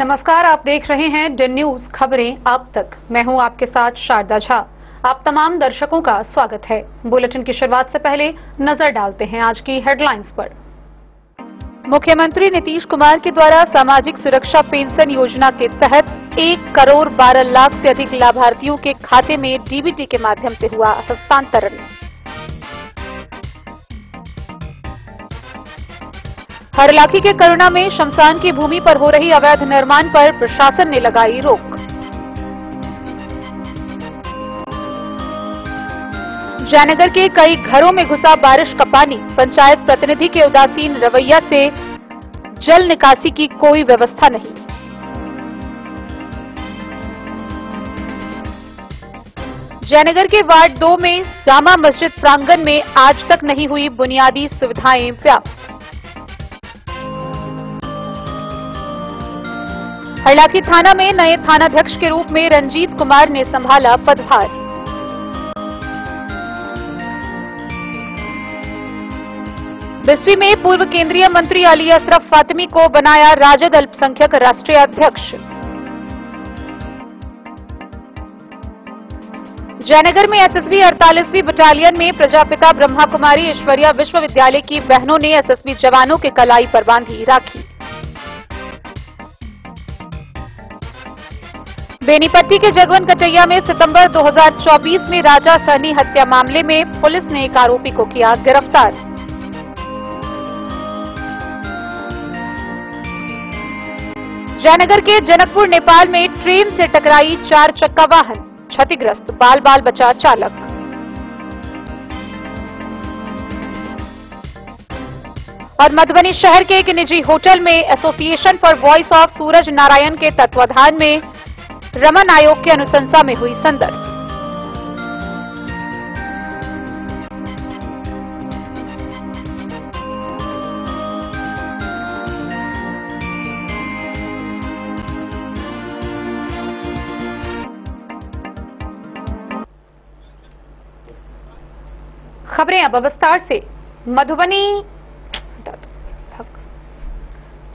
नमस्कार, आप देख रहे हैं डन न्यूज खबरें अब तक। मैं हूं आपके साथ शारदा झा। आप तमाम दर्शकों का स्वागत है। बुलेटिन की शुरुआत से पहले नजर डालते हैं आज की हेडलाइंस पर। मुख्यमंत्री नीतीश कुमार के द्वारा सामाजिक सुरक्षा पेंशन योजना के तहत 1 करोड़ 12 लाख से अधिक लाभार्थियों के खाते में डीबीटी के माध्यम से हुआ हस्तांतरण। हरलाखी के करुणा में शमशान की भूमि पर हो रही अवैध निर्माण पर प्रशासन ने लगाई रोक। जयनगर के कई घरों में घुसा बारिश का पानी, पंचायत प्रतिनिधि के उदासीन रवैया से जल निकासी की कोई व्यवस्था नहीं। जयनगर के वार्ड 2 में जामा मस्जिद प्रांगण में आज तक नहीं हुई बुनियादी सुविधाएं व्याप्त। हरलाखी थाना में नए थानाध्यक्ष के रूप में रंजीत कुमार ने संभाला पदभार। बिस्फी में पूर्व केंद्रीय मंत्री अली अशरफ फातिमी को बनाया राजद अल्पसंख्यक राष्ट्रीय अध्यक्ष। जयनगर में एसएसबी 48वीं बटालियन में प्रजापिता ब्रह्मा कुमारी ईश्वरीय विश्वविद्यालय की बहनों ने एसएसबी जवानों के कलाई पर बांधी राखी। बेनीपट्टी के जगवन कटैया में सितंबर 2024 में राजा सहनी हत्या मामले में पुलिस ने एक आरोपी को किया गिरफ्तार। जयनगर के जनकपुर नेपाल में ट्रेन से टकराई 4 चक्का वाहन, क्षतिग्रस्त, बाल बाल बचा चालक। और मधुबनी शहर के एक निजी होटल में एसोसिएशन फॉर वॉइस ऑफ सूरज नारायण के तत्वाधान में रमन आयोग की अनुशंसा में हुई संदर्भ। खबरें अब विस्तार से।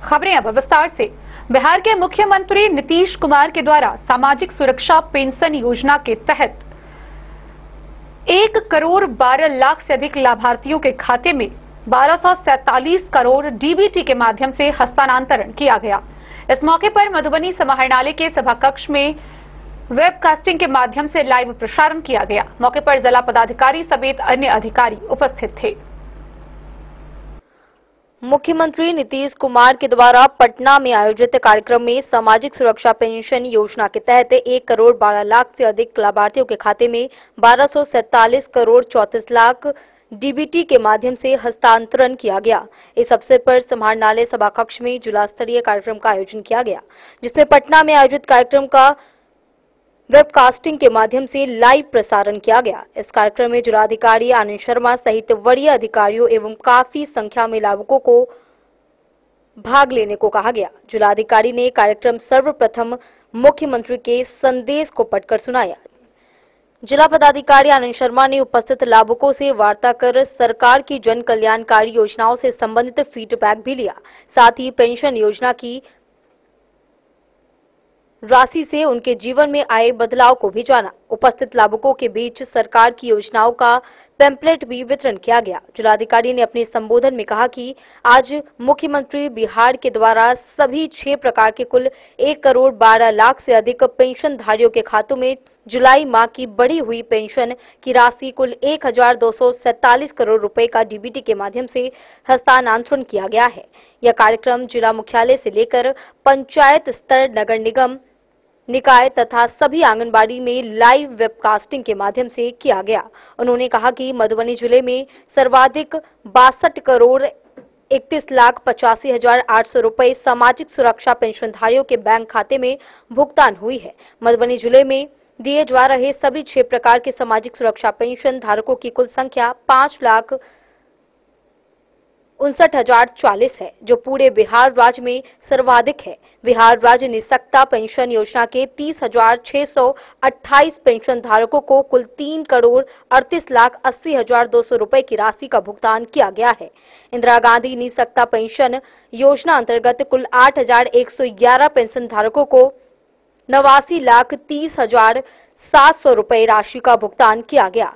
खबरें अब विस्तार से। बिहार के मुख्यमंत्री नीतीश कुमार के द्वारा सामाजिक सुरक्षा पेंशन योजना के तहत 1 करोड़ 12 लाख से अधिक लाभार्थियों के खाते में 1247 करोड़ डीबीटी के माध्यम से हस्तांतरण किया गया। इस मौके पर मधुबनी समाहरणालय के सभाकक्ष में वेबकास्टिंग के माध्यम से लाइव प्रसारण किया गया। मौके पर जिला पदाधिकारी समेत अन्य अधिकारी उपस्थित थे। मुख्यमंत्री नीतीश कुमार के द्वारा पटना में आयोजित कार्यक्रम में सामाजिक सुरक्षा पेंशन योजना के तहत 1 करोड़ 12 लाख से अधिक लाभार्थियों के खाते में 1247 करोड़ 34 लाख डीबीटी के माध्यम से हस्तांतरण किया गया। इस अवसर पर समाहरणालय सभाकक्ष में जिला स्तरीय कार्यक्रम का आयोजन किया गया, जिसमें पटना में आयोजित कार्यक्रम का वेबकास्टिंग के माध्यम से लाइव प्रसारण किया गया। इस कार्यक्रम में जिलाधिकारी आनंद शर्मा सहित वरीय अधिकारियों एवं काफी संख्या में लाभुकों को भाग लेने को कहा गया। जिलाधिकारी ने कार्यक्रम सर्वप्रथम मुख्यमंत्री के संदेश को पढ़कर सुनाया। जिला पदाधिकारी आनंद शर्मा ने उपस्थित लाभुकों से वार्ता कर सरकार की जन कल्याणकारी योजनाओं से संबंधित फीडबैक भी लिया। साथ ही पेंशन योजना की राशि से उनके जीवन में आए बदलाव को भी जाना। उपस्थित लाभुकों के बीच सरकार की योजनाओं का पैम्पलेट भी वितरण किया गया। जिलाधिकारी ने अपने संबोधन में कहा कि आज मुख्यमंत्री बिहार के द्वारा सभी 6 प्रकार के कुल 1 करोड़ 12 लाख से अधिक पेंशनधारियों के खातों में जुलाई माह की बढ़ी हुई पेंशन की राशि कुल 1247 करोड़ रुपए का डीबीटी के माध्यम से हस्तांतरण किया गया है। यह कार्यक्रम जिला मुख्यालय से लेकर पंचायत स्तर, नगर निगम, निकाय तथा सभी आंगनबाड़ी में लाइव वेबकास्टिंग के माध्यम से किया गया। उन्होंने कहा कि मधुबनी जिले में सर्वाधिक 62 करोड़ 31 लाख 85 हजार 800 रुपए सामाजिक सुरक्षा पेंशनधारियों के बैंक खाते में भुगतान हुई है। मधुबनी जिले में दिए जा रहे सभी 6 प्रकार के सामाजिक सुरक्षा पेंशन धारकों की कुल संख्या 5 लाख 59,040 है, जो पूरे बिहार राज्य में सर्वाधिक है। बिहार राज्य निःशक्ता पेंशन योजना के 30,628 पेंशन धारकों को कुल 3,38,80,200 रुपए की राशि का भुगतान किया गया है। इंदिरा गांधी निःशक्ता पेंशन योजना अंतर्गत कुल 8,111 पेंशन धारकों को 89,30,700 रुपए राशि का भुगतान किया गया।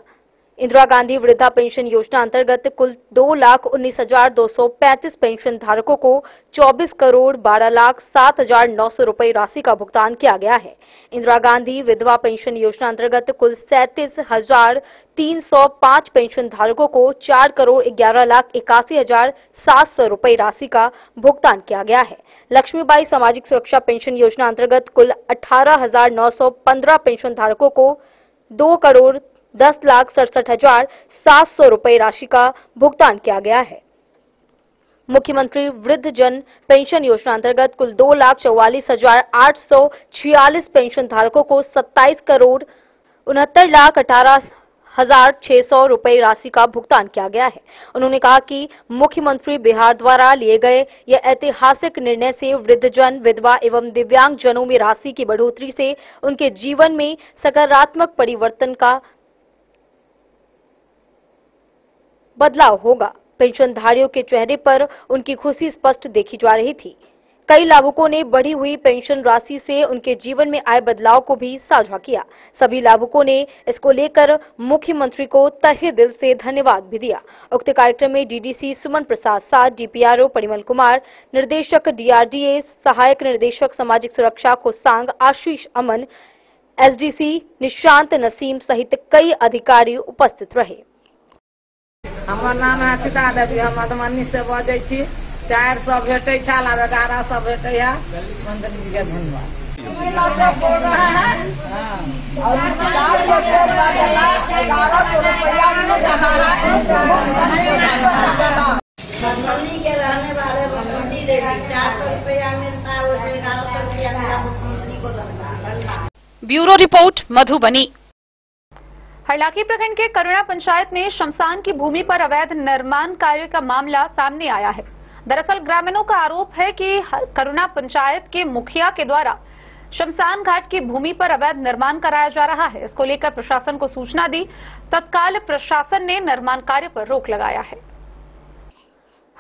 इंदिरा गांधी वृद्धा पेंशन योजना अंतर्गत कुल 2,19,235 पेंशन धारकों को 24,12,07,900 रुपए राशि का भुगतान किया गया है। इंदिरा गांधी विधवा पेंशन योजना अंतर्गत कुल 37,305 पेंशन धारकों को 4,11,81,700 रुपए राशि का भुगतान किया गया है। लक्ष्मीबाई सामाजिक सुरक्षा पेंशन योजना अंतर्गत कुल 18,915 पेंशन धारकों को 2,10,67,700 रुपए राशि का भुगतान किया गया है। मुख्यमंत्री वृद्ध जन पेंशन योजना अंतर्गत कुल 2,44,846 पेंशन धारकों को 27,69,18,600 रुपए राशि का भुगतान किया गया है। उन्होंने कहा कि मुख्यमंत्री बिहार द्वारा लिए गए यह ऐतिहासिक निर्णय से वृद्धजन, विधवा एवं दिव्यांग जनों में राशि की बढ़ोतरी से उनके जीवन में सकारात्मक परिवर्तन का बदलाव होगा। पेंशनधारियों के चेहरे पर उनकी खुशी स्पष्ट देखी जा रही थी। कई लाभुकों ने बढ़ी हुई पेंशन राशि से उनके जीवन में आए बदलाव को भी साझा किया। सभी लाभुकों ने इसको लेकर मुख्यमंत्री को तहे दिल से धन्यवाद भी दिया। उक्त कार्यक्रम में डीडीसी सुमन प्रसाद साथ, डीपीआरओ परिमल कुमार, निर्देशक डीआरडीए, सहायक निर्देशक सामाजिक सुरक्षा खोसांग आशीष अमन, एसडीसी निशांत नसीम सहित कई अधिकारी उपस्थित रहे। हमर नाम है सीता देवी, हम मधुबनी से बजै छी। 400 भेटै छल, आब 1100 भेटै है। मंत्री जी के धन्यवाद। मधुबनी के रहने वाले मंत्री देवी 400 रुपया मिलता है, उसमें 1100 रुपया मेरा मुख्यमंत्री को धन्यवाद। Bureau report Madhubani. हरलाखी प्रखंड के करुणा पंचायत में शमशान की भूमि पर अवैध निर्माण कार्य का मामला सामने आया है। दरअसल ग्रामीणों का आरोप है कि करुणा पंचायत के मुखिया के द्वारा शमशान घाट की भूमि पर अवैध निर्माण कराया जा रहा है। इसको लेकर प्रशासन को सूचना दी, तत्काल प्रशासन ने निर्माण कार्य पर रोक लगाया है।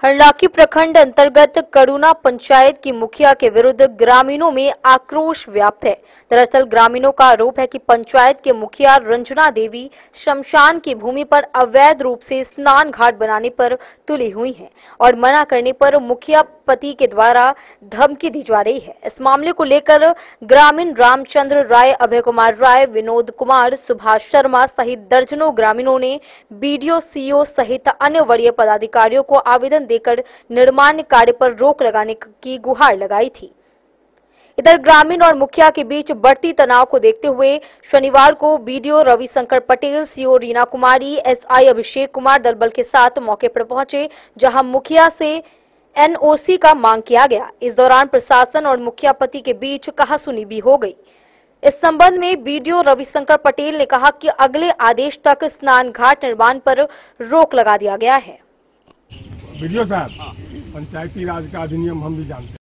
हरलाखी प्रखंड अंतर्गत करुणा पंचायत की मुखिया के विरुद्ध ग्रामीणों में आक्रोश व्याप्त है। दरअसल ग्रामीणों का आरोप है कि पंचायत के मुखिया रंजना देवी शमशान की भूमि पर अवैध रूप से स्नान घाट बनाने पर तुली हुई हैं और मना करने पर मुखिया पति के द्वारा धमकी दी जा रही है। इस मामले को लेकर ग्रामीण रामचंद्र राय, अभय कुमार राय, विनोद कुमार, सुभाष शर्मा सहित दर्जनों ग्रामीणों ने बीडीओ, सीओ सहित अन्य वरीय पदाधिकारियों को आवेदन देकर निर्माण कार्य पर रोक लगाने की गुहार लगाई थी। इधर ग्रामीण और मुखिया के बीच बढ़ती तनाव को देखते हुए शनिवार को बीडीओ रविशंकर पटेल, सीओ रीना कुमारी, एसआई अभिषेक कुमार दलबल के साथ मौके पर पहुंचे, जहां मुखिया से एनओसी का मांग किया गया। इस दौरान प्रशासन और मुखिया पति के बीच कहासुनी भी हो गई। इस संबंध में बीडीओ रविशंकर पटेल ने कहा कि अगले आदेश तक स्नान घाट निर्माण पर रोक लगा दिया गया है। बीडीओ साहब, पंचायती राज का अधिनियम हम भी जानते हैं।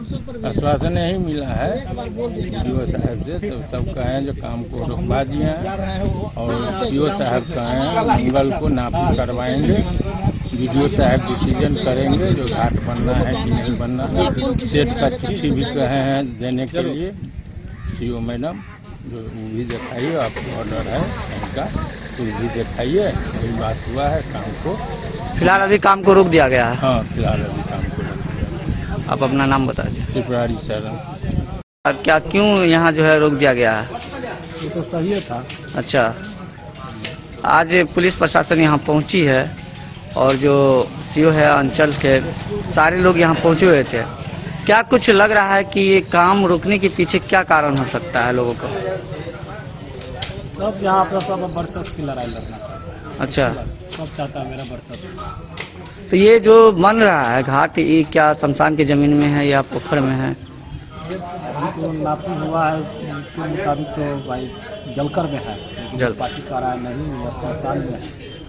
आश्वासन यही मिला है बीडीओ साहब से, तो सब कहें जो काम को रुकवा दिए हैं और सीओ साहब कहें मंगल को नापी करवाएंगे। बीडीओ साहब डिसीजन करेंगे जो घाट बनना है कि नहीं बनना है। सेठ का चिट्ठी भी कहे हैं देने के लिए। सीओ मैडम जो वो भी दिखाइए, आपको ऑर्डर है इनका, तो भी दिखाइए। यही बात हुआ है, काम को फिलहाल अभी काम को रोक दिया गया है। हाँ, फिलहाल अभी काम को रोक दिया। आप अपना नाम बता दीजिए। त्रिपुरारी शरण। क्या क्यों यहाँ जो है रोक दिया गया है? ये तो सही था। अच्छा, आज पुलिस प्रशासन यहाँ पहुँची है और जो सीओ है अंचल के सारे लोग यहाँ पहुँचे हुए थे। क्या कुछ लग रहा है कि ये काम रुकने के पीछे क्या कारण हो सकता है लोगों को? सब यहाँ पर सब वर्चस्व की लड़ाई लड़ना चाहता है। अच्छा, सब चाहता है मेरा वर्चस्व। तो ये जो बन रहा है घाट, ये क्या शमशान की जमीन में है या पोखर में है? तो नापी हुआ है उसके मुताबिक तो भाई जलकर में है, लेकिन पार्टी का राय नहीं, शमशान में है।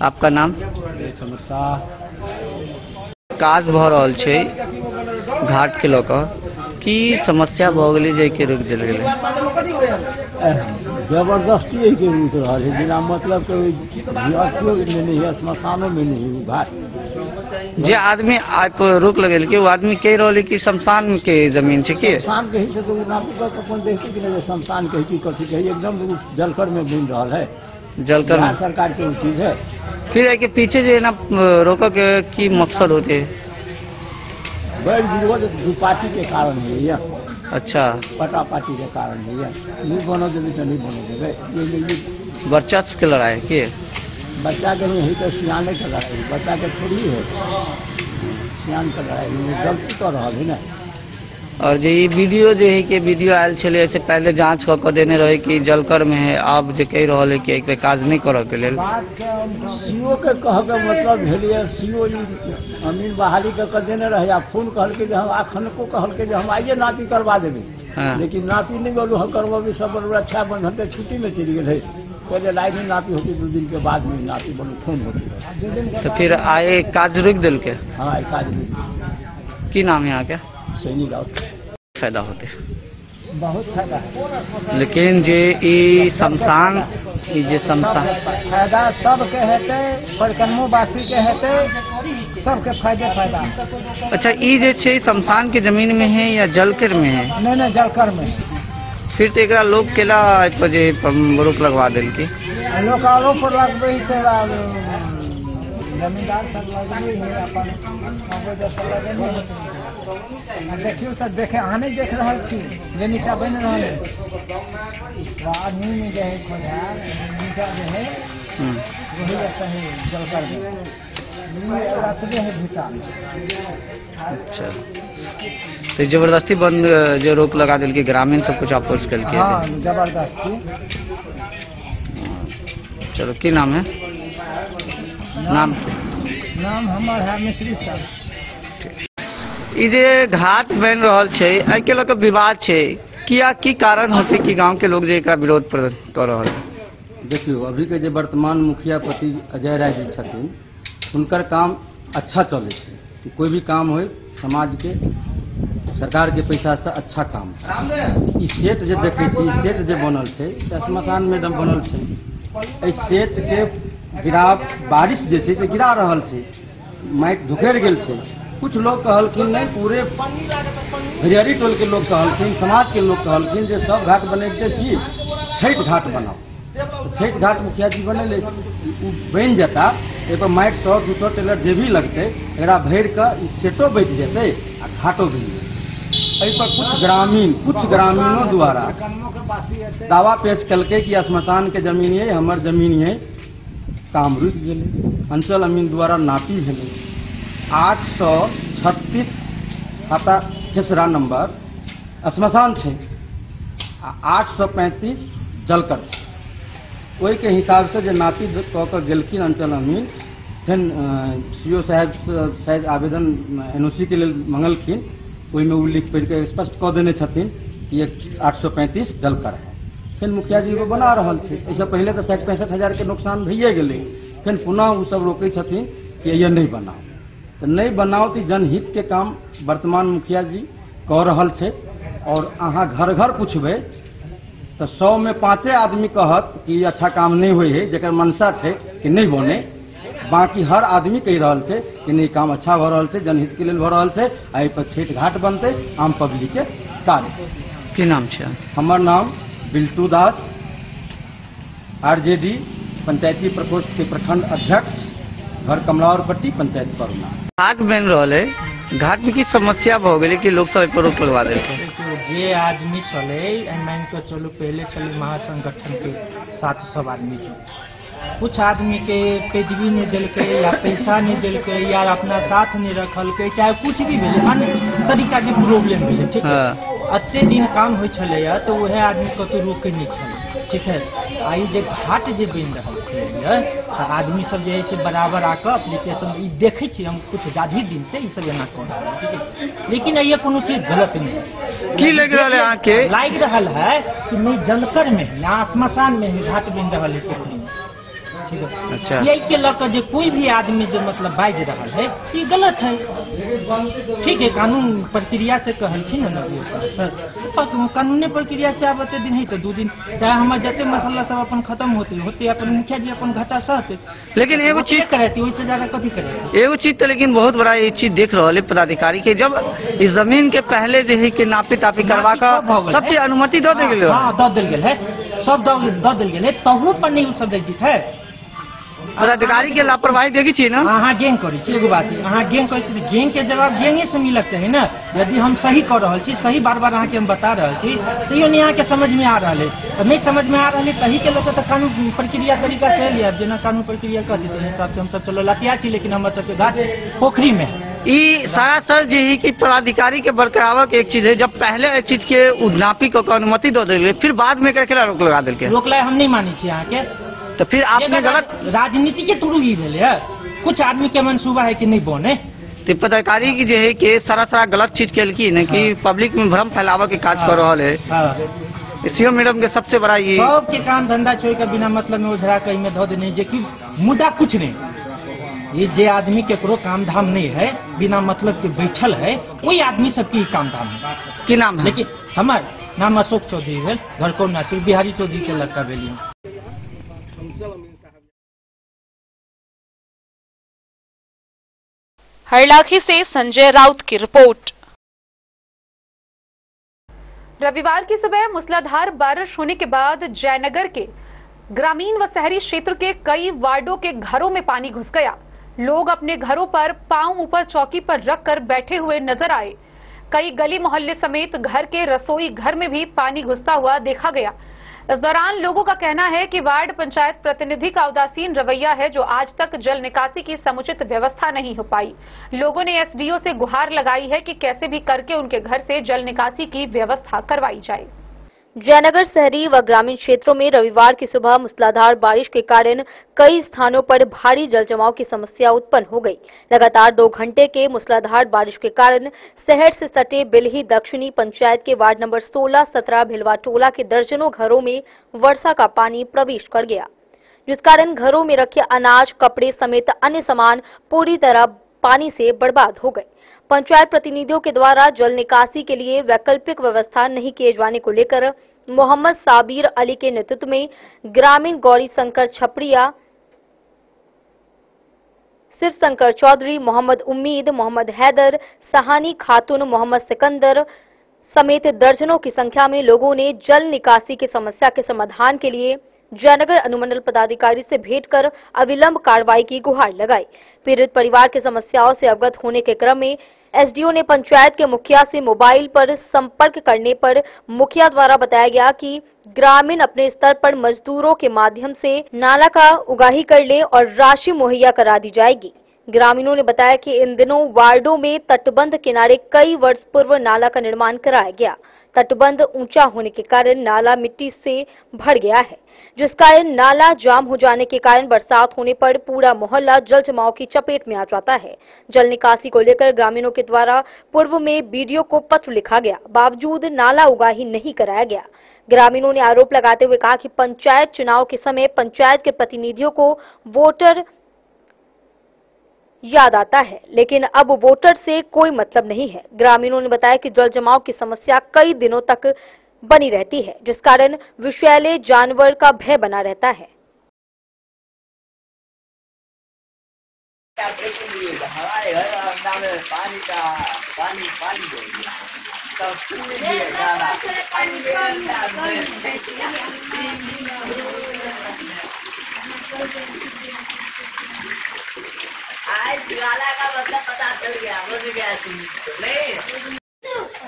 आपका नाम? चंद्र शाह। काज भ रहल छै घाट के लऽ कऽ की समस्या भ गेलै जे के रुक देल गेलै? जबरदस्ती के रुक रहा है, बिना मतलब के अथियो में नहीं है, श्मशानों में नहीं है घाट। जे आदमी आप रोक लगेल के वो आदमी कह रहा कि शमशान के जमीन छै की? शमशान कही से तो अपन देखते कि नहीं, शमशान कही की कथी कही, एकदम जलकर में बन रहा है, जलकर में सरकार की चीज है। फिर के पीछे जो ना रोक के की मकसद होते? बड़ विरोध दू पार्टी के कारण है ये। अच्छा, पटा पार्टी के कारण है ये, नहीं बनो देवे तो नहीं बनो देवे। वर्चस्व के लड़ाई के बच्चा के नहीं तो सियाने का लड़ाई, बच्चा के थोड़ी है सियान का लड़ाई, गलती कर रहा है ना। और जो ये वीडियो जो है कि वीडियो आयल छे ऐसे पहले जांच क देने रहे कि जलकर में है, आप जो कह रहा है कि एक काज नहीं करे के लेल सीओ के कह के मतलब भेलिए, सीओ अमीन बहाली के देने रहे, आ फोन कहल के हम आखन को कहल के हम आइए नापी करवा देवे। हाँ। लेकिन नापी नहीं बोलू हम करवा सब रक्षा बंधन के छुट्टी में चली गए, पहले लाइन में नापी होती 2 दिन के बाद में नापी बोलू फोन होती। तो फिर आए काज रुक दिल के? हाँ काज। की नाम है यहाँ के? सैनी राउत। फायदा होते बहुत फायदा है, लेकिन जे ई शमशान फायदा सबके हेते, परिक्रमोवासी के हेते, सबके फायदा। अच्छा, ई जे छै शमशान के जमीन में है या जलकर में है? नहीं जलकर में। फिर तो एकरा लोग केला जे रोक लगवा दिल की? लोग आरोप पर लगबे छै, जमींदार सब लगबे है अपन देखियो तो देखे अहाँ नहीं देख रहा छी जे नीचा बन रहा है आदमी में जो है खोजा नीचा जो है वही रहता है जलकर में रखते हैं भीतर। अच्छा, तो जबरदस्ती बंद जो रोक लगा दिल के ग्रामीण सब कुछ अपोज कर के? हाँ जबरदस्ती। चलो, की नाम है? नाम हमार है मिश्री साहब। ई जे घाट बन रहल छै एहि के लऽ विवाद छै, किया की कारण होते कि गांव के लोग जे एकरा विरोध प्रदर्शन कर रहल? देखियो, अभी के जे वर्तमान मुखिया पति अजय राय जी छथिन, हुनकर काम अच्छा चले छै कि कोई भी काम हो समाज के सरकार के पैसा से अच्छा काम। ई सेट जे देखे छी, सेट जे बनल छै श्मशान में बनल छै, एहि सेट के गिरा बारिश जे छै से गिरा रहल छै, माटि धुकेर गेल छै। कुछ लोग कहलखिन नहीं, पूरे हरियारी टोल के लोग कहलखिन, समाज के लोग कहलखिन जे सब घाट बनते छी, छठ घाट बनाओ। तो छठ घाट मुखिया जी बने बन जाता, एक माटि 100-200 टेलर जे भी लगते, एकरा भर के सेटो बच जेते आ घाटो बन जेते। एहि पर कुछ ग्रामीणों द्वारा दावा पेश कलके कि श्मशान के जमीन है, हमर जमीन है, काम रुक गए। अंचल अमीन द्वारा नापी भेलै, 836 खाता खेसरा नंबर श्मशान छै, 835 जलकर छै। ओहि के हिसाब से जे नापी कऽ के गेलखिन अंचल अमीन, फिर सीओ साहब शायद आवेदन एनओसी के लिए मंगलखिन, ओहिमे ओ लिख पढ़ के स्पष्ट कऽ देने छथिन कि 835 जलकर है। फिर मुखिया जी वो बना रहल छै, इससे पहले तो 60-65 हजार के नुकसान भइए गेलै, फिर पुनः वो सब रोकै छथिन कि ये नहीं बनाओ। तो नहीं बनाओ तो जनहित के काम वर्तमान मुखिया जी कह रहल छै। और अहाँ घर घर पूछबे तो 100 में 5 आदमी कहत कि अच्छा काम नहीं हुए है, जकर मनसा है कि नहीं बने। बाकी हर आदमी कह रहल छै कि नहीं, काम अच्छा भ रहल छै, जनहित के लिए भ रहल छै, एहि पर छठ घाट बनते, आम पब्लिक के कार्य। की नाम छै? हमर नाम बिल्टू दास, आरजेडी पंचायती प्रकोष्ठ के प्रखंड अध्यक्ष, घर कमलावरपट्टी, पंचायत परुना। घाट बन रहा है, घाट में की समस्या भ गई कि लोग सब पर रोक लगवा देते? जे आदमी चले मान के चलो, पहले चले महासंगठन के 700 आदमी जो कुछ आदमी के पेदवी नहीं दिल के या पैसा नहीं दिल के या अपना साथ नहीं रखल के, चाहे कुछ भी भेले अन्य तरीका के प्रॉब्लम भेले, ठीक है। अते दिन काम हो छे तो वह आदमी कतौ रोके नहीं छे, ठीक है। आई जे घाट जे बन रहा है तो आदमी सब जे है बराबर आकर एप्लीकेशन देखे छी, हम कुछ ज्यादा दिन से ये सब एना कर रहा है, ठीक है। लेकिन ये कोनो चीज गलत नहीं की लग रहा है आके? लग रहा है कि नहीं जलकर में या श्मशान में घाट बन रहा है पोखरी में, ठीक है। अच्छा। यही के लकर जो कोई भी आदमी जो मतलब बाज रहा है ये गलत है। ठीक है, कानून प्रक्रिया से कहलखिन है नबी सर, कानूनी प्रक्रिया से आप दिन है तो 2 दिन चाहे हमारे जते मसला सब अपन खत्म होते अपन मुखिया जी अपन घाटा सहते, लेकिन एगो चीज करे वैसे ज्यादा कथी करे। एगो चीज तो लेकिन बहुत बड़ा ये चीज देख रहा है पदाधिकारी के, जब इस जमीन के पहले जो है कि नापी तापी करवा कर सब चीज अनुमति दे दिल गेल। हाँ दे दिल गेल है, सब दे दिल गेल है, तहू पर नहीं सब एग्जिट है। पदाधिकारी के लापरवाही देखी छी ना। अहाँ गेंग करी छी, एगो बात अहाँ गेंग करी छी, गेंग के जवाब गेंगे से मिलक चाहिए ना। यदि हम सही कर रहा छी, सही बार बार अहाँ के हम बता रहा छी, तो नहीं अहाँ के समझ में आ रहा है, तो नहीं समझ में आ रहा है तही के लोग तो कानून प्रक्रिया तरीका से लिया जेना कानून प्रक्रिया कर देते हैं हिसाब से हम सब चलो लातिया छी, लेकिन हम सबके घाट पोखरी में ई सारा सर जी ही की पदाधिकारी के बरकराव के एक चीज है, जब पहले एक चीज के नापी को अनुमति दे दिल फिर बाद में करके रोक लगा दिल के। रोक लाए हम नहीं मानी छी अहाँ के, तो फिर आपने गलत राजनीति के थ्रू ही भेले है। कुछ आदमी के मनसूबा है कि नहीं बने, तो पदाधिकारी की जो है कि सारा गलत चीज के न कि पब्लिक में भ्रम फैलावे के काज कर रहा है। सीएम मैडम के सबसे बड़ा ये सब के काम धंधा छोड़ के बिना मतलब में उझरा कहीं में धो देने जे कि मुद्दा कुछ नहीं, ये जे आदमी केकरो काम धाम नहीं है बिना मतलब के बैठल है वही आदमी सबकी काम धाम है। की नाम है? लेकिन हमार नाम अशोक चौधरी भेल, घर को नासिर बिहारी चौधरी के लड़का भेलिए। हरलाखी से संजय राउत की रिपोर्ट। रविवार की सुबह मूसलाधार बारिश होने के बाद जयनगर के ग्रामीण व शहरी क्षेत्र के कई वार्डों के घरों में पानी घुस गया। लोग अपने घरों पर पांव ऊपर चौकी पर रखकर बैठे हुए नजर आए। कई गली मोहल्ले समेत घर के रसोई घर में भी पानी घुसता हुआ देखा गया। इस दौरान लोगों का कहना है कि वार्ड पंचायत प्रतिनिधि का उदासीन रवैया है, जो आज तक जल निकासी की समुचित व्यवस्था नहीं हो पाई। लोगों ने एसडीओ से गुहार लगाई है कि कैसे भी करके उनके घर से जल निकासी की व्यवस्था करवाई जाए। जयनगर शहरी व ग्रामीण क्षेत्रों में रविवार की सुबह मूसलाधार बारिश के कारण कई स्थानों पर भारी जल जमाव की समस्या उत्पन्न हो गई। लगातार 2 घंटे के मूसलाधार बारिश के कारण शहर से सटे बिल्ही दक्षिणी पंचायत के वार्ड नंबर 16, 17 भिलवा टोला के दर्जनों घरों में वर्षा का पानी प्रवेश कर गया, जिस कारण घरों में रखे अनाज, कपड़े समेत अन्य सामान पूरी तरह पानी से बर्बाद हो गए। पंचायत प्रतिनिधियों के द्वारा जल निकासी के लिए वैकल्पिक व्यवस्था नहीं किए जाने को लेकर मोहम्मद साबिर अली के नेतृत्व में ग्रामीण गौरी शंकर छपड़िया, शिव शंकर चौधरी, मोहम्मद उम्मीद, मोहम्मद हैदर, सहानी खातून, मोहम्मद सिकंदर समेत दर्जनों की संख्या में लोगों ने जल निकासी की समस्या के समाधान के लिए जयनगर अनुमंडल पदाधिकारी से भेंट कर अविलंब कार्रवाई की गुहार लगाई। पीड़ित परिवार की समस्याओं से अवगत होने के क्रम में एसडीओ ने पंचायत के मुखिया से मोबाइल पर संपर्क करने पर मुखिया द्वारा बताया गया कि ग्रामीण अपने स्तर पर मजदूरों के माध्यम से नाला का उगाही कर ले और राशि मुहैया करा दी जाएगी। ग्रामीणों ने बताया कि इन दिनों वार्डों में तटबंध किनारे कई वर्ष पूर्व नाला का निर्माण कराया गया। तटबंध ऊंचा होने के कारण नाला मिट्टी से भर गया है, जिस कारण नाला जाम हो जाने के कारण बरसात होने पर पूरा मोहल्ला जल जमाव की चपेट में आ जाता है। जल निकासी को लेकर ग्रामीणों के द्वारा पूर्व में बीडीओ को पत्र लिखा गया, बावजूद नाला उगाही नहीं कराया गया। ग्रामीणों ने आरोप लगाते हुए कहा कि पंचायत चुनाव के समय पंचायत के प्रतिनिधियों को वोटर याद आता है, लेकिन अब वोटर से कोई मतलब नहीं है। ग्रामीणों ने बताया कि जल जमाव की समस्या कई दिनों तक बनी रहती है, जिस कारण विषैले जानवर का भय बना रहता है। हमारे घर में पानी आज दिवाला का मतलब पता चल गया, मुझे क्या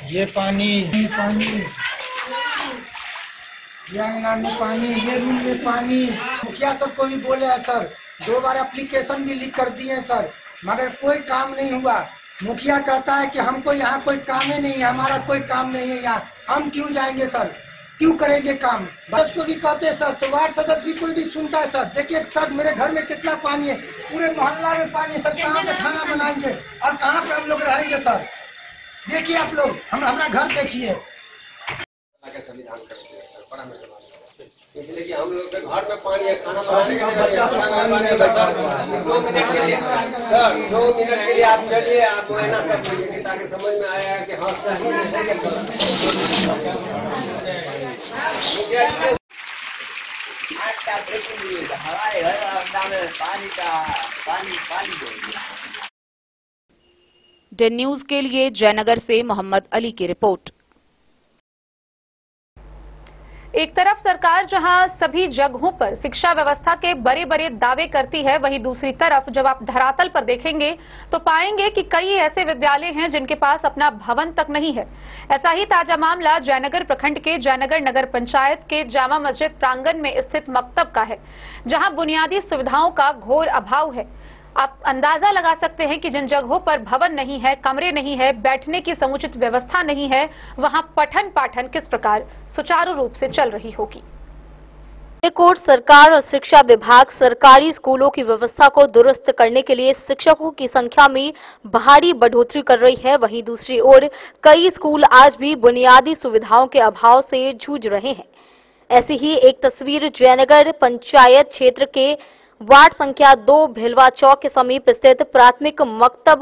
ये पानी ये अंगना में पानी, ये रूम में पानी। मुखिया सबको भी बोले हैं सर, 2 बार एप्लीकेशन भी लिख कर दिए सर, मगर कोई काम नहीं हुआ। मुखिया कहता है कि हमको यहाँ कोई काम ही नहीं है, हमारा कोई काम नहीं है यहाँ, हम क्यों जाएंगे सर, क्यों करेंगे काम। बस को भी कहते हैं सर, तो वार्ड सदस्य भी कोई नहीं सुनता है सर। देखिए सर, मेरे घर में कितना पानी है, पूरे मोहल्ला में पानी है सर, कहाँ पे खाना बनाएंगे और कहाँ पे हम लोग रहेंगे सर। देखिए आप लोग, हम अपना घर देखिए। इसलिए कि हम लोग के घर में पानी है, खाना बनाने के लिए 2 मिनट के लिए सर 2 मिनट के लिए आप चलिए, आप मुआयना कर लीजिए ताकि समझ में आया कि हाँ सही है हमारे घर में पानी डेन न्यूज के लिए जयनगर से मोहम्मद अली की रिपोर्ट। एक तरफ सरकार जहां सभी जगहों पर शिक्षा व्यवस्था के बड़े बड़े दावे करती है, वहीं दूसरी तरफ जब आप धरातल पर देखेंगे तो पाएंगे कि कई ऐसे विद्यालय हैं जिनके पास अपना भवन तक नहीं है। ऐसा ही ताजा मामला जयनगर प्रखंड के जयनगर नगर पंचायत के जामा मस्जिद प्रांगण में स्थित मकतब का है, जहां बुनियादी सुविधाओं का घोर अभाव है। आप अंदाजा लगा सकते हैं कि जिन जगहों पर भवन नहीं है, कमरे नहीं है, बैठने की समुचित व्यवस्था नहीं है, वहां पठन पाठन किस प्रकार सुचारू रूप से चल रही होगी। कोट सरकार और शिक्षा विभाग सरकारी स्कूलों की व्यवस्था को दुरुस्त करने के लिए शिक्षकों की संख्या में भारी बढ़ोतरी कर रही है। वहीं दूसरी ओर कई स्कूल आज भी बुनियादी सुविधाओं के अभाव से जूझ रहे हैं। ऐसी ही एक तस्वीर जयनगर पंचायत क्षेत्र के वार्ड संख्या 2 भिलवा चौक के समीप स्थित प्राथमिक मकतब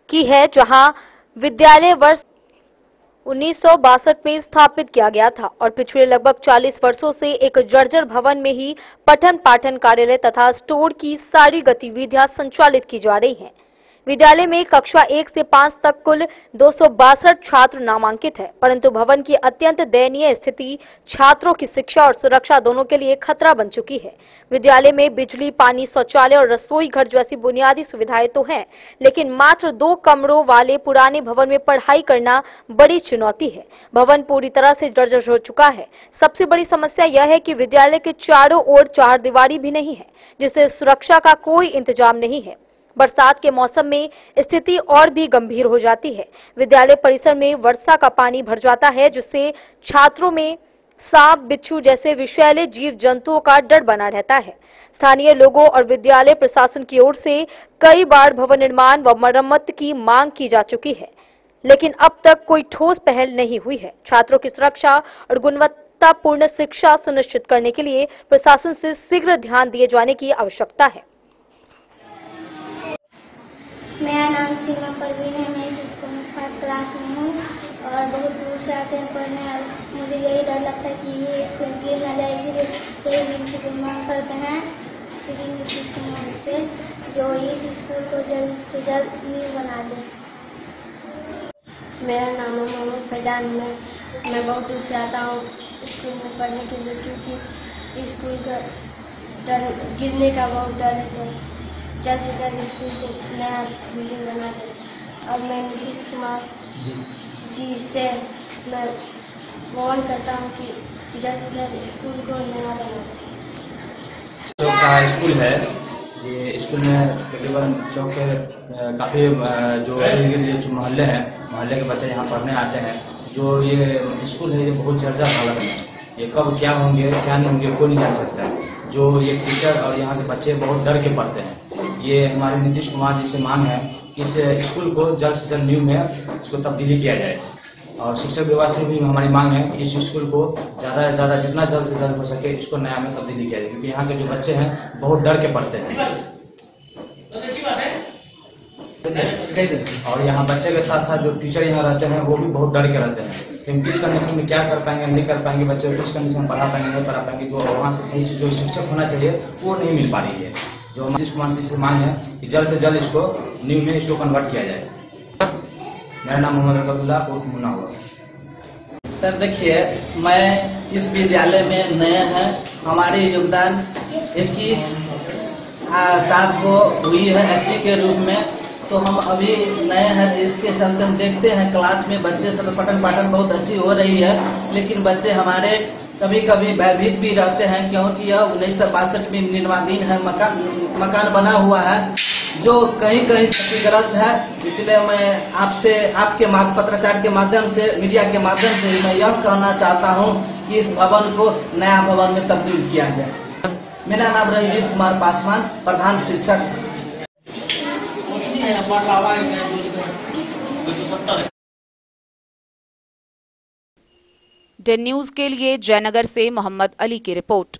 की है, जहां विद्यालय वर्ष 1962 में स्थापित किया गया था और पिछले लगभग 40 वर्षों से एक जर्जर भवन में ही पठन पाठन कार्यालय तथा स्टोर की सारी गतिविधियां संचालित की जा रही हैं। विद्यालय में कक्षा 1 से 5 तक कुल 262 छात्र नामांकित है, परंतु भवन की अत्यंत दयनीय स्थिति छात्रों की शिक्षा और सुरक्षा दोनों के लिए खतरा बन चुकी है। विद्यालय में बिजली, पानी, शौचालय और रसोई घर जैसी बुनियादी सुविधाएं तो हैं, लेकिन मात्र 2 कमरों वाले पुराने भवन में पढ़ाई करना बड़ी चुनौती है। भवन पूरी तरह से जर्जर हो चुका है। सबसे बड़ी समस्या यह है कि विद्यालय के चारों ओर चारदीवारी भी नहीं है, जिससे सुरक्षा का कोई इंतजाम नहीं है। बरसात के मौसम में स्थिति और भी गंभीर हो जाती है। विद्यालय परिसर में वर्षा का पानी भर जाता है, जिससे छात्रों में सांप, बिच्छू जैसे विषैले जीव जंतुओं का डर बना रहता है। स्थानीय लोगों और विद्यालय प्रशासन की ओर से कई बार भवन निर्माण व मरम्मत की मांग की जा चुकी है, लेकिन अब तक कोई ठोस पहल नहीं हुई है। छात्रों की सुरक्षा और गुणवत्तापूर्ण शिक्षा सुनिश्चित करने के लिए प्रशासन से शीघ्र ध्यान दिए जाने की आवश्यकता है। मेरा नाम सीमा परवीन है। मैं इस स्कूल में 5 क्लास में हूँ और बहुत दूर से आते हैं पढ़ने और मुझे यही डर लगता है कि ये स्कूल गिर ना जाए, इसलिए यही मांग करते हैं से जो इस स्कूल को जल्द से जल्द नींव बना दे। मेरा नाम है मोहम्मद फैजान। मैं बहुत दूर से आता हूँ स्कूल में पढ़ने के लिए, क्योंकि स्कूल का डर गिरने का बहुत डर है, तो जल्द से जल्द स्कूल को नया बिल्डिंग बना दे। और मैं नीतीश कुमार जी से मैं वार्न करता हूँ कि जल्द से जल्द स्कूल को नया बना दे। चौक का स्कूल है, ये स्कूल में तकरीबन चौक के काफ़ी जो मोहल्ले हैं, मोहल्ले के बच्चे यहाँ पढ़ने आते हैं। जो ये स्कूल है ये बहुत जर्जर हालत में, ये कब क्या होंगे क्या नहीं होंगे कोई नहीं जान सकता है। जो ये टीचर और यहाँ के बच्चे बहुत डर के पढ़ते हैं। ये हमारे नीतीश कुमार जी से मांग है कि इस स्कूल को जल्द से जल्द न्यू में इसको तब्दीली किया जाए। और शिक्षक विभाग से भी हमारी मांग है कि इस स्कूल को ज़्यादा से ज़्यादा जितना जल्द से जल्द हो सके इसको नया में तब्दीली किया जाए, क्योंकि यहाँ के जो बच्चे हैं बहुत डर के पढ़ते हैं। और यहाँ बच्चे के साथ साथ जो टीचर यहाँ रहते हैं वो भी बहुत डर के रहते हैं कि किस कंडीशन में क्या कर पाएंगे नहीं कर पाएंगे, बच्चे को किस कंडीशन में पढ़ा पाएंगे नहीं पढ़ा पाएंगे। जो वहाँ से सही से जो शिक्षक होना चाहिए वो नहीं मिल पा रही है। जो नीतीश कुमार जी से मांग है कि जल्द से जल्द इसको न्यू में इसको कन्वर्ट किया जाए। मेरा नाम मोहम्मद अब्दुल्लाह उर्फ मुन्ना हुआ। सर देखिए, मैं इस विद्यालय में नया है। हमारे योगदान 21 साल को हुई है एसटी के रूप में, तो हम अभी नए हैं। इसके चलते हम देखते हैं क्लास में बच्चे सब पठन पाठन बहुत अच्छी हो रही है, लेकिन बच्चे हमारे कभी कभी भयभीत भी रहते हैं, क्योंकि यह 1962 में निर्माणाधीन है, मकान बना हुआ है जो कहीं कहीं क्षतिग्रस्त है। इसलिए मैं आपसे आपके पत्राचार के माध्यम से, मीडिया के माध्यम से मैं यह कहना चाहता हूं कि इस भवन को नया भवन में तब्दील किया जाए। मेरा नाम रंजीत कुमार पासवान, प्रधान शिक्षक। डे न्यूज के लिए जयनगर से मोहम्मद अली की रिपोर्ट।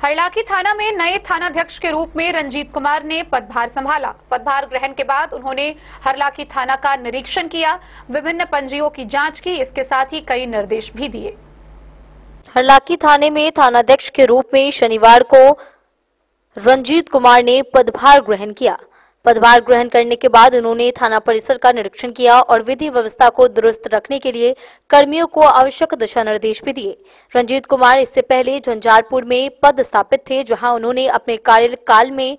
हरलाखी थाना में नए थानाध्यक्ष के रूप में रंजीत कुमार ने पदभार संभाला। पदभार ग्रहण के बाद उन्होंने हरलाखी थाना का निरीक्षण किया, विभिन्न पंजियों की जांच की, इसके साथ ही कई निर्देश भी दिए। हरलाखी थाने में थानाध्यक्ष के रूप में शनिवार को रंजीत कुमार ने पदभार ग्रहण किया। पदभार ग्रहण करने के बाद उन्होंने थाना परिसर का निरीक्षण किया और विधि व्यवस्था को दुरुस्त रखने के लिए कर्मियों को आवश्यक दिशा निर्देश भी दिए। रंजीत कुमार इससे पहले झंझारपुर में पदस्थापित थे, जहां उन्होंने अपने कार्यकाल में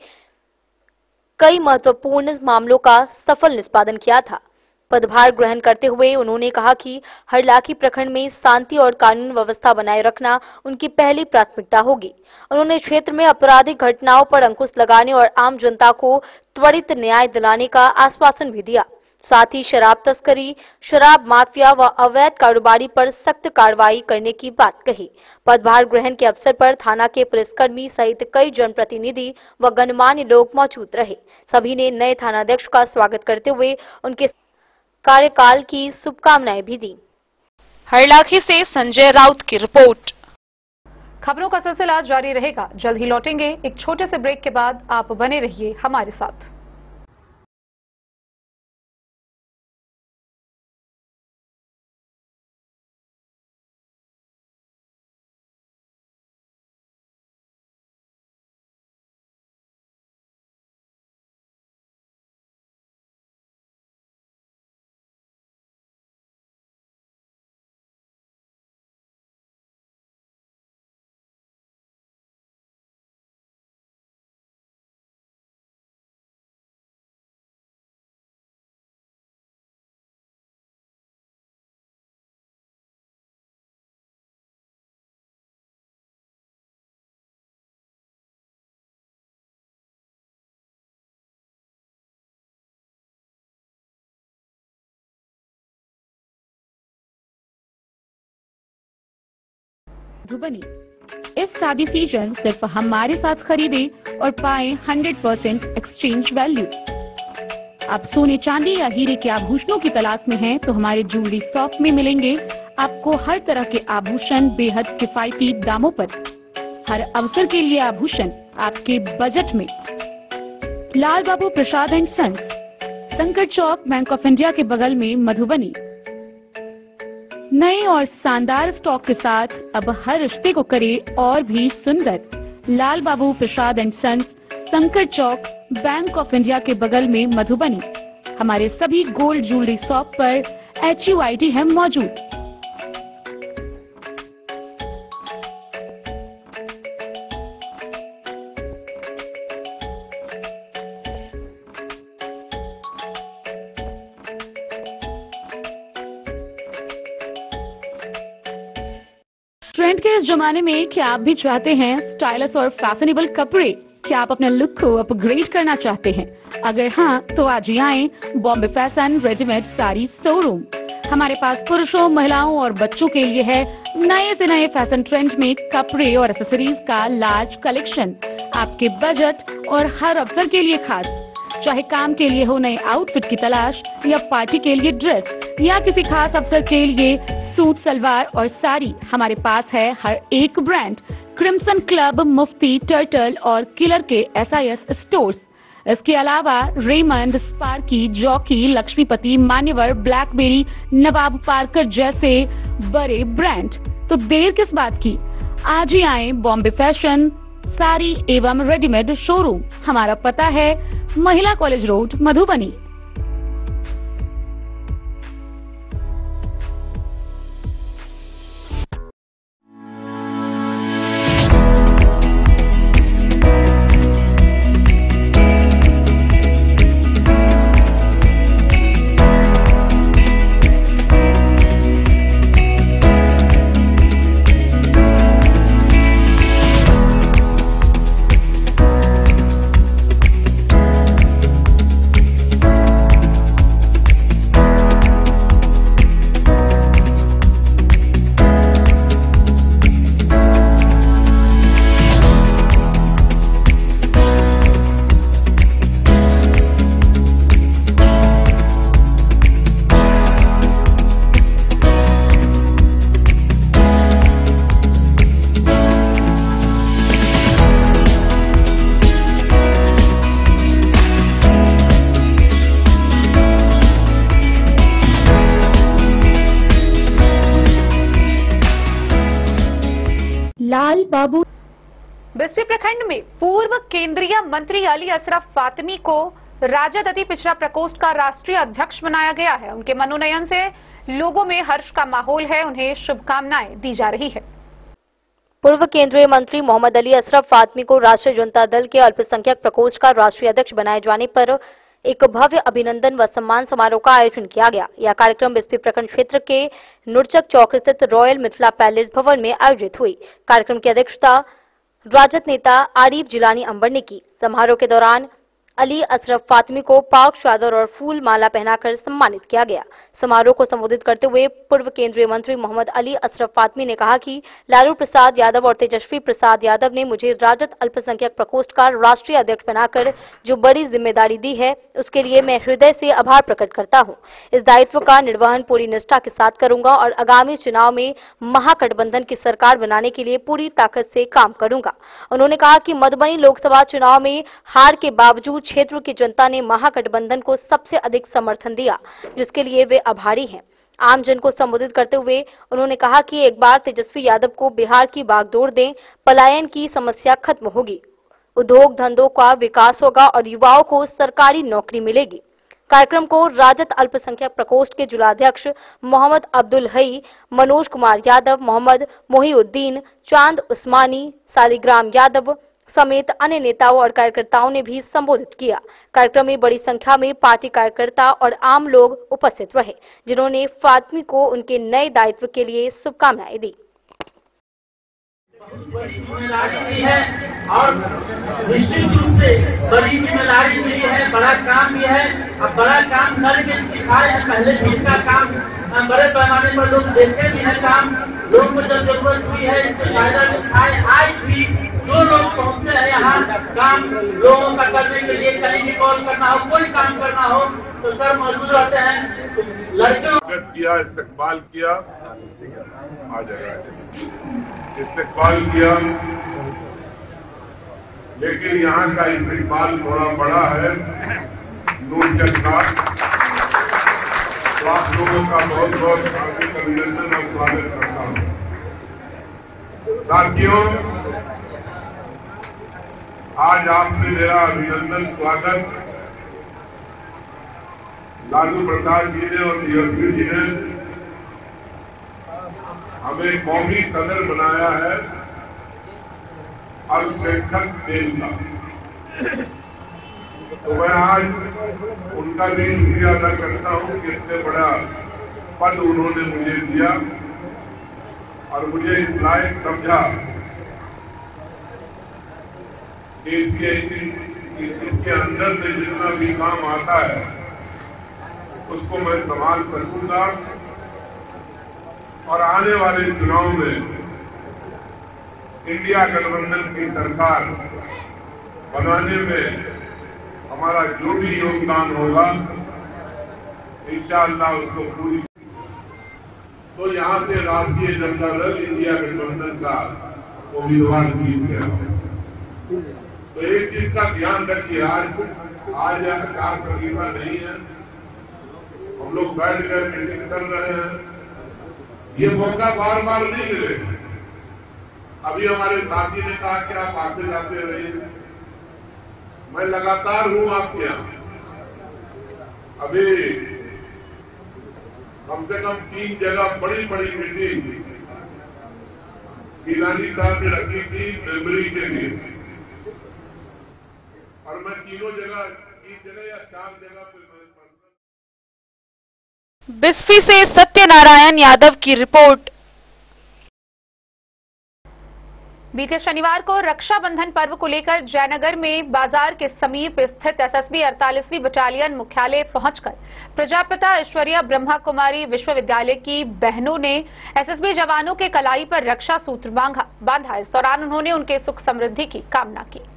कई महत्वपूर्ण मामलों का सफल निष्पादन किया था। पदभार ग्रहण करते हुए उन्होंने कहा कि हरलाखी प्रखंड में शांति और कानून व्यवस्था बनाए रखना उनकी पहली प्राथमिकता होगी। उन्होंने क्षेत्र में आपराधिक घटनाओं पर अंकुश लगाने और आम जनता को त्वरित न्याय दिलाने का आश्वासन भी दिया। साथ ही शराब तस्करी, शराब माफिया व अवैध कारोबारी पर सख्त कार्रवाई करने की बात कही। पदभार ग्रहण के अवसर पर थाना के पुलिसकर्मी सहित कई जनप्रतिनिधि व गणमान्य लोग मौजूद रहे। सभी ने नए थानाध्यक्ष का स्वागत करते हुए उनके कार्यकाल की शुभकामनाएं भी दी। हरलाखी से संजय राउत की रिपोर्ट। खबरों का सिलसिला जारी रहेगा, जल्द ही लौटेंगे एक छोटे से ब्रेक के बाद। आप बने रहिए हमारे साथ। मधुबनी इस शादी सीजन सिर्फ हमारे साथ खरीदे और पाए 100% एक्सचेंज वैल्यू। आप सोने चांदी या हीरे के आभूषणों की तलाश में हैं तो हमारे ज्वेलरी शॉप में मिलेंगे आपको हर तरह के आभूषण बेहद किफायती दामों पर। हर अवसर के लिए आभूषण आपके बजट में। लाल बाबू प्रसाद एंड सन्स, संकट चौक, बैंक ऑफ इंडिया के बगल में, मधुबनी। नए और शानदार स्टॉक के साथ अब हर रिश्ते को करे और भी सुंदर। लाल बाबू प्रसाद एंड सन्स, संकट चौक, बैंक ऑफ इंडिया के बगल में, मधुबनी। हमारे सभी गोल्ड ज्वेलरी शॉप पर HUID है मौजूद। ट्रेंड के इस जमाने में क्या आप भी चाहते हैं स्टाइलिश और फैशनेबल कपड़े? क्या आप अपने लुक को अपग्रेड करना चाहते हैं? अगर हाँ, तो आज ही आएं Bombay fashion readymade sari showroom. हमारे पास पुरुषों, महिलाओं और बच्चों के लिए है नए से नए फैशन ट्रेंड में कपड़े और एक्सेसरीज का लार्ज कलेक्शन। आपके बजट और हर अवसर के लिए खास। चाहे काम के लिए हो नए आउटफिट की तलाश, या पार्टी के लिए ड्रेस, या किसी खास अवसर के लिए सूट, सलवार और साड़ी, हमारे पास है हर एक ब्रांड। क्रिम्सन क्लब, मुफ्ती, टर्टल और किलर के SIS स्टोर्स। इसके अलावा रेमंड, स्पार्की, जॉकी, लक्ष्मीपति, मान्यवर, ब्लैकबेरी, नवाब पार्कर जैसे बड़े ब्रांड। तो देर किस बात की, आज ही आए बॉम्बे फैशन साड़ी एवं रेडीमेड शोरूम। हमारा पता है महिला कॉलेज रोड, मधुबनी। बाबू। बिस्फी प्रखंड में पूर्व केंद्रीय मंत्री अली अशरफ फातमी को राजद अति पिछड़ा प्रकोष्ठ का राष्ट्रीय अध्यक्ष बनाया गया है। उनके मनोनयन से लोगों में हर्ष का माहौल है, उन्हें शुभकामनाएं दी जा रही है। पूर्व केंद्रीय मंत्री मोहम्मद अली अशरफ फातमी को राष्ट्रीय जनता दल के अल्पसंख्यक प्रकोष्ठ का राष्ट्रीय अध्यक्ष बनाए जाने पर एक भव्य अभिनंदन व सम्मान समारोह का आयोजन किया गया। यह कार्यक्रम बिस्फी प्रखंड क्षेत्र के नुरचक चौक स्थित रॉयल मिथिला पैलेस भवन में आयोजित हुई। कार्यक्रम की अध्यक्षता राजद नेता आरिफ जिलानी अंबर ने की। समारोह के दौरान अली अशरफ फातमी को पाक चादर और फूल माला पहनाकर सम्मानित किया गया। समारोह को संबोधित करते हुए पूर्व केंद्रीय मंत्री मोहम्मद अली अशरफ फातमी ने कहा कि लालू प्रसाद यादव और तेजस्वी प्रसाद यादव ने मुझे राजद अल्पसंख्यक प्रकोष्ठ का राष्ट्रीय अध्यक्ष बनाकर जो बड़ी जिम्मेदारी दी है, उसके लिए मैं हृदय से आभार प्रकट करता हूं। इस दायित्व का निर्वहन पूरी निष्ठा के साथ करूंगा और आगामी चुनाव में महागठबंधन की सरकार बनाने के लिए पूरी ताकत से काम करूंगा। उन्होंने कहा कि मधुबनी लोकसभा चुनाव में हार के बावजूद क्षेत्र की जनता ने महागठबंधन को सबसे अधिक समर्थन दिया, जिसके लिए वे आभारी हैं। आम जन को संबोधित करते हुए उन्होंने कहा कि एक बार तेजस्वी यादव को बिहार की बागडोर दें, पलायन की समस्या खत्म होगी, उद्योग धंधों का विकास होगा और युवाओं को सरकारी नौकरी मिलेगी। कार्यक्रम को राजद अल्पसंख्यक प्रकोष्ठ के जिलाध्यक्ष मोहम्मद अब्दुल हई, मनोज कुमार यादव, मोहम्मद मोहिउद्दीन, चांद उस्मानी, सालिग्राम यादव समेत अन्य नेताओं और कार्यकर्ताओं ने भी संबोधित किया। कार्यक्रम में बड़ी संख्या में पार्टी कार्यकर्ता और आम लोग उपस्थित रहे, जिन्होंने फातमी को उनके नए दायित्व के लिए शुभकामनाएं दी। बड़ी जिम्मेदारी भी है और निश्चित रूप से बड़ी जिम्मेदारी भी है, बड़ा काम भी है। अब बड़ा काम करके दिखाए हैं, पहले भी इनका काम बड़े पैमाने पर लोग देखते भी है काम, लोगों को जब जरूरत हुई है इससे फायदा उठाए। आज भी जो लोग पहुंचते हैं यहाँ काम लोगों का करने के लिए, कहीं भी कॉल करना हो, कोई काम करना हो तो सर मौजूद रहते हैं। लड़कियों किया, इस्तकबाल किया, आ जाएगा इस्तकबाल किया, लेकिन यहाँ का इस्तकबाल थोड़ा बड़ा है नूरचंद का। तो आप लोगों का बहुत बहुत हार्दिक अभिनंदन और स्वागत करता हूँ। साथियों, आज आपने मेरा अभिनंदन स्वागत लालू प्रसाद जी ने और तेजस्वी जी ने हमें कौमी सदर बनाया है अल्पसंख्यक सेल का। तो मैं आज उनका भी शुक्रिया अदा करता हूं कि इतने बड़ा पद उन्होंने मुझे दिया और मुझे इस लायक समझा कि इसके अंदर से जितना भी काम आता है उसको मैं संभाल सकूंगा और आने वाले चुनाव में इंडिया गठबंधन की सरकार बनाने में हमारा जो भी योगदान होगा इंशाअल्लाह उसको पूरी। तो यहां से राष्ट्रीय जनता दल इंडिया गठबंधन का उम्मीदवार जीत गया। तो एक चीज का ध्यान रखिए, आज कार संगीता नहीं है, हम लोग बैठ कर मीटिंग कर रहे हैं, ये मौका बार बार नहीं मिलेगा। अभी हमारे साथी ने कहा कि आप आते जाते रहिए, मैं लगातार हूं आपके यहां। अभी कम से कम 3 जगह बड़ी बड़ी मीटिंग गिलानी साहब ने रखी थी मेमोरी के लिए, और मैं 3 जगह या 4 जगह पे बिस्फी से सत्यनारायण यादव की रिपोर्ट। बीते शनिवार को रक्षाबंधन पर्व को लेकर जयनगर में बाजार के समीप स्थित एसएसबी 48वीं बटालियन मुख्यालय पहुंचकर प्रजापिता ऐश्वर्या ब्रह्मा कुमारी विश्वविद्यालय की बहनों ने एसएसबी जवानों के कलाई पर रक्षा सूत्र बांधा। इस दौरान उन्होंने उनके सुख समृद्धि की कामना की।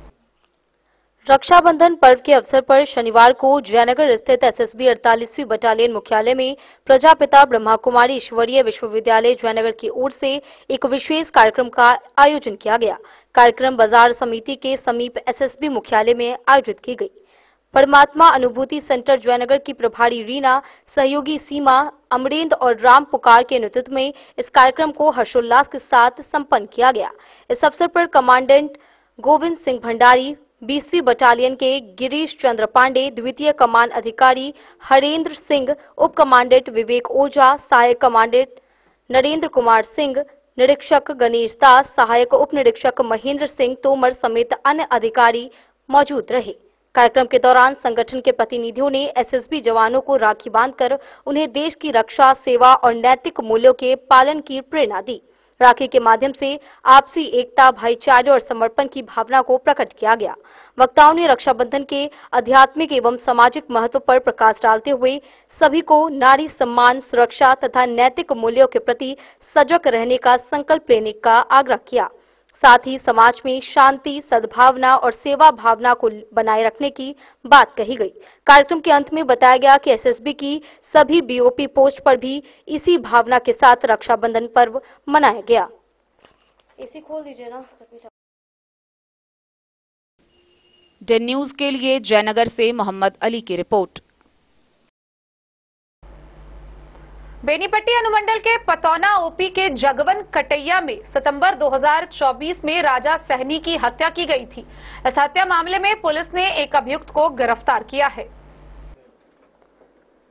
रक्षाबंधन पर्व के अवसर पर शनिवार को जयनगर स्थित एसएसबी 48वीं बटालियन मुख्यालय में प्रजापिता ब्रह्मा कुमारी ईश्वरीय विश्वविद्यालय जयनगर की ओर से एक विशेष कार्यक्रम का आयोजन किया गया। कार्यक्रम बाजार समिति के समीप एसएसबी मुख्यालय में आयोजित की गई। परमात्मा अनुभूति सेंटर जयनगर की प्रभारी रीना, सहयोगी सीमा, अमरेंद्र और राम पुकार के नेतृत्व में इस कार्यक्रम को हर्षोल्लास के साथ संपन्न किया गया। इस अवसर पर कमांडेंट गोविंद सिंह भंडारी, 20वीं बटालियन के गिरीश चंद्र पांडे, द्वितीय कमान अधिकारी हरेंद्र सिंह, उप कमांडेंट विवेक ओझा, सहायक कमांडेंट नरेंद्र कुमार सिंह, निरीक्षक गणेश दास, सहायक उप निरीक्षक महेंद्र सिंह तोमर समेत अन्य अधिकारी मौजूद रहे। कार्यक्रम के दौरान संगठन के प्रतिनिधियों ने एसएसबी जवानों को राखी बांधकर उन्हें देश की रक्षा, सेवा और नैतिक मूल्यों के पालन की प्रेरणा दी। राखी के माध्यम से आपसी एकता, भाईचारे और समर्पण की भावना को प्रकट किया गया। वक्ताओं ने रक्षाबंधन के आध्यात्मिक एवं सामाजिक महत्व पर प्रकाश डालते हुए सभी को नारी सम्मान, सुरक्षा तथा नैतिक मूल्यों के प्रति सजग रहने का संकल्प लेने का आग्रह किया। साथ ही समाज में शांति, सद्भावना और सेवा भावना को बनाए रखने की बात कही गई। कार्यक्रम के अंत में बताया गया कि एसएसबी की सभी बीओपी पोस्ट पर भी इसी भावना के साथ रक्षाबंधन पर्व मनाया गया। इसी खोल दीजिए ना। डेन न्यूज के लिए जयनगर से मोहम्मद अली की रिपोर्ट। बेनीपट्टी अनुमंडल के पतौना ओपी के जगवन कटैया में सितंबर 2024 में राजा सहनी की हत्या की गई थी। इस हत्या मामले में पुलिस ने एक अभियुक्त को गिरफ्तार किया है।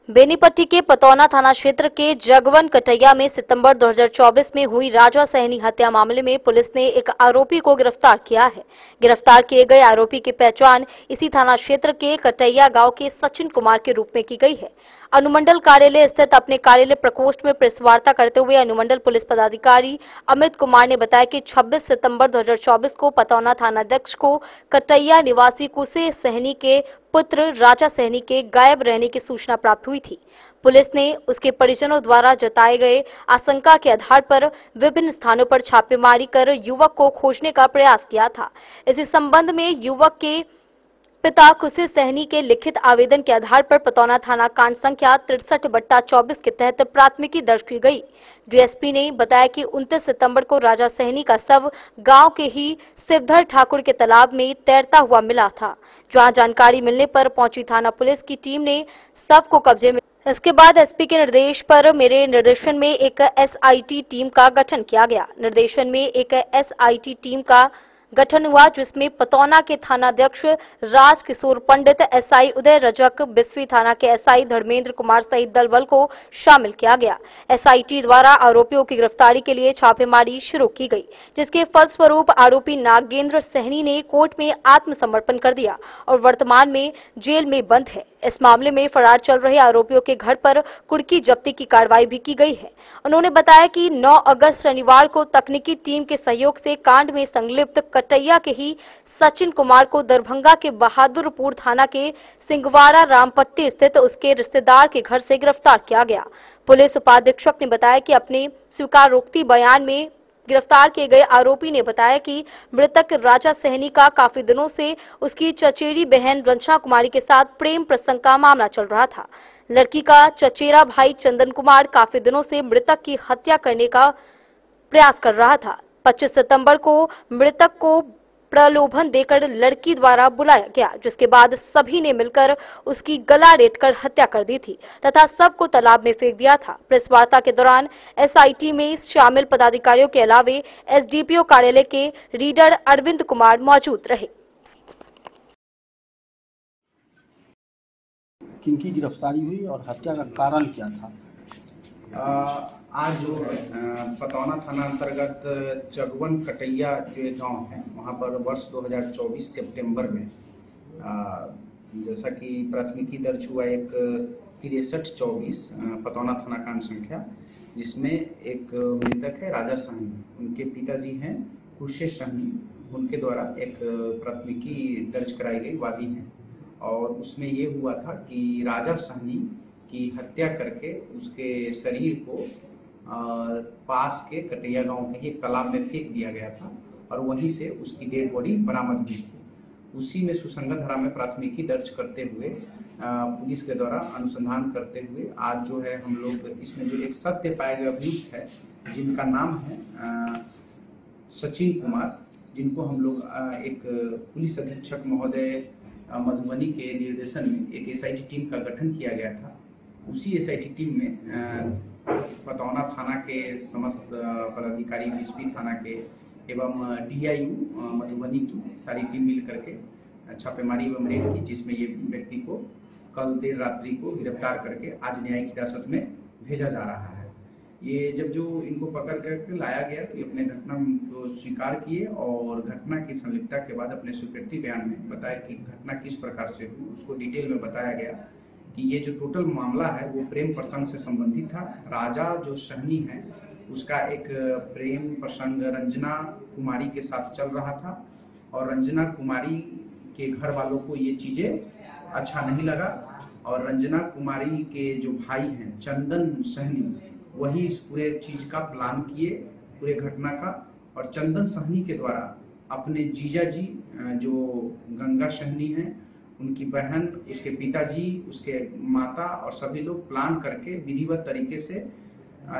बेनीपट्टी के पतौना थाना क्षेत्र के जगवन कटैया में सितंबर 2024 में हुई राजा सहनी हत्या मामले में पुलिस ने एक आरोपी को गिरफ्तार किया है। गिरफ्तार किए गए आरोपी की पहचान इसी थाना क्षेत्र के कटैया गांव के सचिन कुमार के रूप में की गई है। अनुमंडल कार्यालय स्थित अपने कार्यालय प्रकोष्ठ में प्रेस वार्ता करते हुए अनुमंडल पुलिस पदाधिकारी अमित कुमार ने बताया कि 26 सितंबर 2024 को पतौना थानाध्यक्ष को कटैया निवासी कुसे सहनी के पुत्र राजा सहनी के गायब रहने की सूचना प्राप्त हुई थी। पुलिस ने उसके परिजनों द्वारा जताए गए आशंका के आधार पर विभिन्न स्थानों पर छापेमारी कर युवक को खोजने का प्रयास किया था। इसी संबंध में युवक के पिता कुसे सहनी के लिखित आवेदन के आधार पर पतौना थाना कांड संख्या 63/24 के तहत प्राथमिकी दर्ज की गई। डीएसपी ने बताया कि 29 सितंबर को राजा सहनी का शव गांव के ही शिवधर ठाकुर के तालाब में तैरता हुआ मिला था, जहां जानकारी मिलने पर पहुंची थाना पुलिस की टीम ने शव को कब्जे में। इसके बाद एसपी के निर्देश पर मेरे निर्देशन में एक एसआईटी टीम का गठन किया गया। निर्देशन में एक एसआईटी टीम का गठन हुआ, जिसमें पतौना के थानाध्यक्ष राजकिशोर पंडित, एसआई उदय रजक, बिस्वी थाना के एसआई धर्मेंद्र कुमार सहित दल बल को शामिल किया गया। एसआईटी द्वारा आरोपियों की गिरफ्तारी के लिए छापेमारी शुरू की गई, जिसके फलस्वरूप आरोपी नागेंद्र सहनी ने कोर्ट में आत्मसमर्पण कर दिया और वर्तमान में जेल में बंद है। इस मामले में फरार चल रहे आरोपियों के घर पर कुर्की जब्ती की कार्रवाई भी की गई है। उन्होंने बताया कि 9 अगस्त शनिवार को तकनीकी टीम के सहयोग से कांड में संलिप्त कटैया के ही सचिन कुमार को दरभंगा के बहादुरपुर थाना के सिंगवाड़ा रामपट्टी स्थित उसके रिश्तेदार के घर से गिरफ्तार किया गया। पुलिस उपाधीक्षक ने बताया कि अपने स्वीकारोक्ति बयान में गिरफ्तार किए गए आरोपी ने बताया कि मृतक राजा सहनी का काफी दिनों से उसकी चचेरी बहन रंजना कुमारी के साथ प्रेम प्रसंग का मामला चल रहा था। लड़की का चचेरा भाई चंदन कुमार काफी दिनों से मृतक की हत्या करने का प्रयास कर रहा था। 25 सितंबर को मृतक को प्रलोभन देकर लड़की द्वारा बुलाया गया, जिसके बाद सभी ने मिलकर उसकी गला रेतकर हत्या कर दी थी तथा सबको तालाब में फेंक दिया था। प्रेस वार्ता के दौरान एसआईटी में शामिल पदाधिकारियों के अलावे एसडीपीओ कार्यालय के रीडर अरविंद कुमार मौजूद रहे। किनकी गिरफ्तारी हुई और हत्या का कारण क्या था? आज जो पतौना थाना अंतर्गत जगवन कटैया जो गांव है, वहां पर वर्ष 2024 सितंबर में जैसा कि प्राथमिकी दर्ज हुआ एक 63/24 पतौना थाना कांड संख्या, जिसमें एक मृतक है राजा सहनी, उनके पिताजी हैं कुशे सहनी, उनके द्वारा एक प्राथमिकी दर्ज कराई गई, वादी हैं। और उसमें ये हुआ था कि राजा सहनी की हत्या करके उसके शरीर को पास के कटैया गांव के ही एक तालाब में फेंक दिया गया था और वहीं से उसकी डेड बॉडी बरामद हुई थी। उसी में सुसंगत धारा में प्राथमिकी दर्ज करते हुए पुलिस के द्वारा अनुसंधान करते हुए आज जो है हम लोग इसमें जो एक सत्य पाए गए अभियुक्त है, जिनका नाम है सचिन कुमार, जिनको हम लोग एक पुलिस अधीक्षक महोदय मधुबनी के निर्देशन में एक एसआईटी टीम का गठन किया गया था। उसी एसआईटी टीम में पतौना थाना के समस्त पदाधिकारी, बीसपी थाना के एवं डीआईयू मधुबनी की सारी टीम मिल करके छापेमारी एवं रेड की, जिसमें ये व्यक्ति को कल देर रात्रि को गिरफ्तार करके आज न्यायिक हिरासत में भेजा जा रहा है। ये जब जो इनको पकड़ करके लाया गया तो ये अपने घटना को स्वीकार किए और घटना की संलिप्तता के बाद अपने स्वीकृति बयान में बताया कि घटना किस प्रकार से हुई। उसको डिटेल में बताया गया कि ये जो टोटल मामला है वो प्रेम प्रसंग से संबंधित था। राजा जो सहनी है उसका एक प्रेम प्रसंग रंजना कुमारी के साथ चल रहा था और रंजना कुमारी के घर वालों को ये चीजें अच्छा नहीं लगा और रंजना कुमारी के जो भाई हैं चंदन सहनी वही इस पूरे चीज का प्लान किए, पूरे घटना का। और चंदन सहनी के द्वारा अपने जीजा जी जो गंगा सहनी हैं, उनकी बहन, उसके पिताजी, उसके माता और सभी लोग प्लान करके विधिवत तरीके से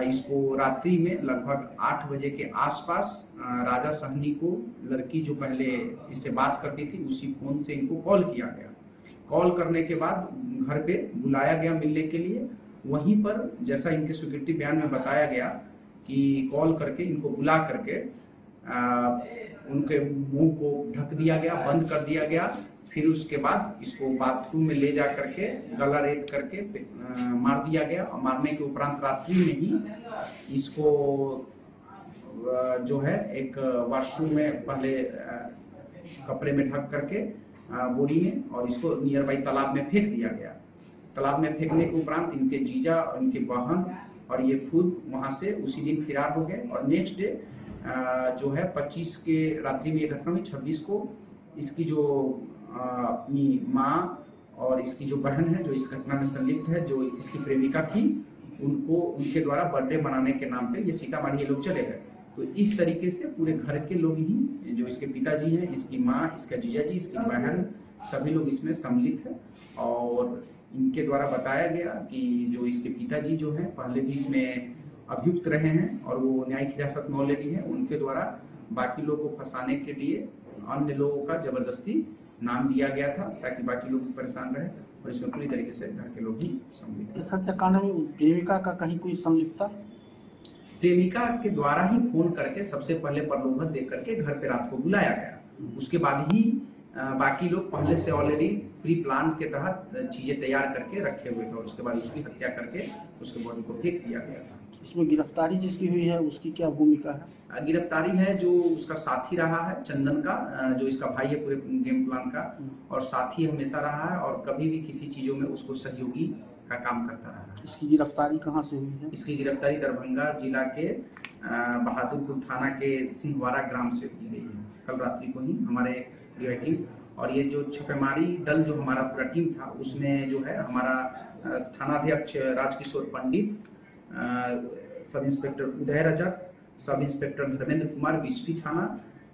इसको रात्रि में लगभग 8 बजे के आसपास राजा सहनी को लड़की जो पहले इससे बात करती थी उसी फोन से इनको कॉल किया गया। कॉल करने के बाद घर पे बुलाया गया मिलने के लिए। वहीं पर जैसा इनके स्वीकृति बयान में बताया गया कि कॉल करके इनको बुला करके उनके मुंह को ढक दिया गया, बंद कर दिया गया। फिर उसके बाद इसको बाथरूम में ले जा करके गला रेत करके मार दिया गया और मारने के उपरांत रात्रि में ही इसको जो है एक वॉशरूम में पहले कपड़े में ढक करके बोरी में और इसको नियर बाई तालाब में फेंक दिया गया। तालाब में फेंकने के उपरांत इनके जीजा और इनके बहन और ये खुद वहां से उसी दिन फरार हो गए। और नेक्स्ट डे जो है 25 के रात्रि में ये घटना हुई। 26 को इसकी जो अपनी माँ और इसकी जो बहन है जो इस घटना में संलिप्त है, जो इसकी प्रेमिका थी, उनको उनके द्वारा बर्थडे मनाने के नाम पे ये सीतामढ़ी ये लोग चले गए। तो इस तरीके से पूरे घर के लोग ही, जो इसके पिताजी हैं, इसकी माँ, इसका जीजा जी, इसकी बहन, सभी लोग इसमें सम्मिलित है। और इनके द्वारा बताया गया कि जो इसके पिताजी जो हैं पहले भी इसमें अभियुक्त रहे हैं और वो न्यायिक हिरासत में ऑलरेडी है। उनके द्वारा बाकी लोगों को फंसाने के लिए अन्य लोगों का जबरदस्ती नाम दिया गया था ताकि बाकी लोग परेशान रहे और इसमें पूरी तरीके से घर के लोग ही सम्मिलित। इस हत्याकांड में प्रेमिका का कहीं कोई संलिप्तता? प्रेमिका के द्वारा ही फोन करके सबसे पहले प्रलोभन दे करके घर पे रात को बुलाया गया। उसके बाद ही बाकी लोग पहले से ऑलरेडी प्री प्लान के तहत चीजें तैयार करके रखे हुए थे और उसके बाद उसकी हत्या करके उसके बॉडी को फेंक दिया गया था। इसमें गिरफ्तारी जिसकी हुई है उसकी क्या भूमिका है? गिरफ्तारी है जो उसका साथी रहा है चंदन का, जो इसका भाई है पूरे गेम प्लान का, और साथी हमेशा रहा है और कभी भी किसी चीजों में उसको सहयोगी का काम करता रहा है। इसकी गिरफ्तारी कहाँ से हुई है? इसकी गिरफ्तारी दरभंगा जिला के बहादुरपुर थाना के सिंहवाड़ा ग्राम से की गई है कल रात्रि को ही हमारे टीम। और ये जो छापेमारी दल जो हमारा पूरा टीम था उसमें जो है हमारा थानाध्यक्ष राजकिशोर पंडित, सब इंस्पेक्टर उदय Rajak, sub inspector Dharmendra Kumar BSP थाना,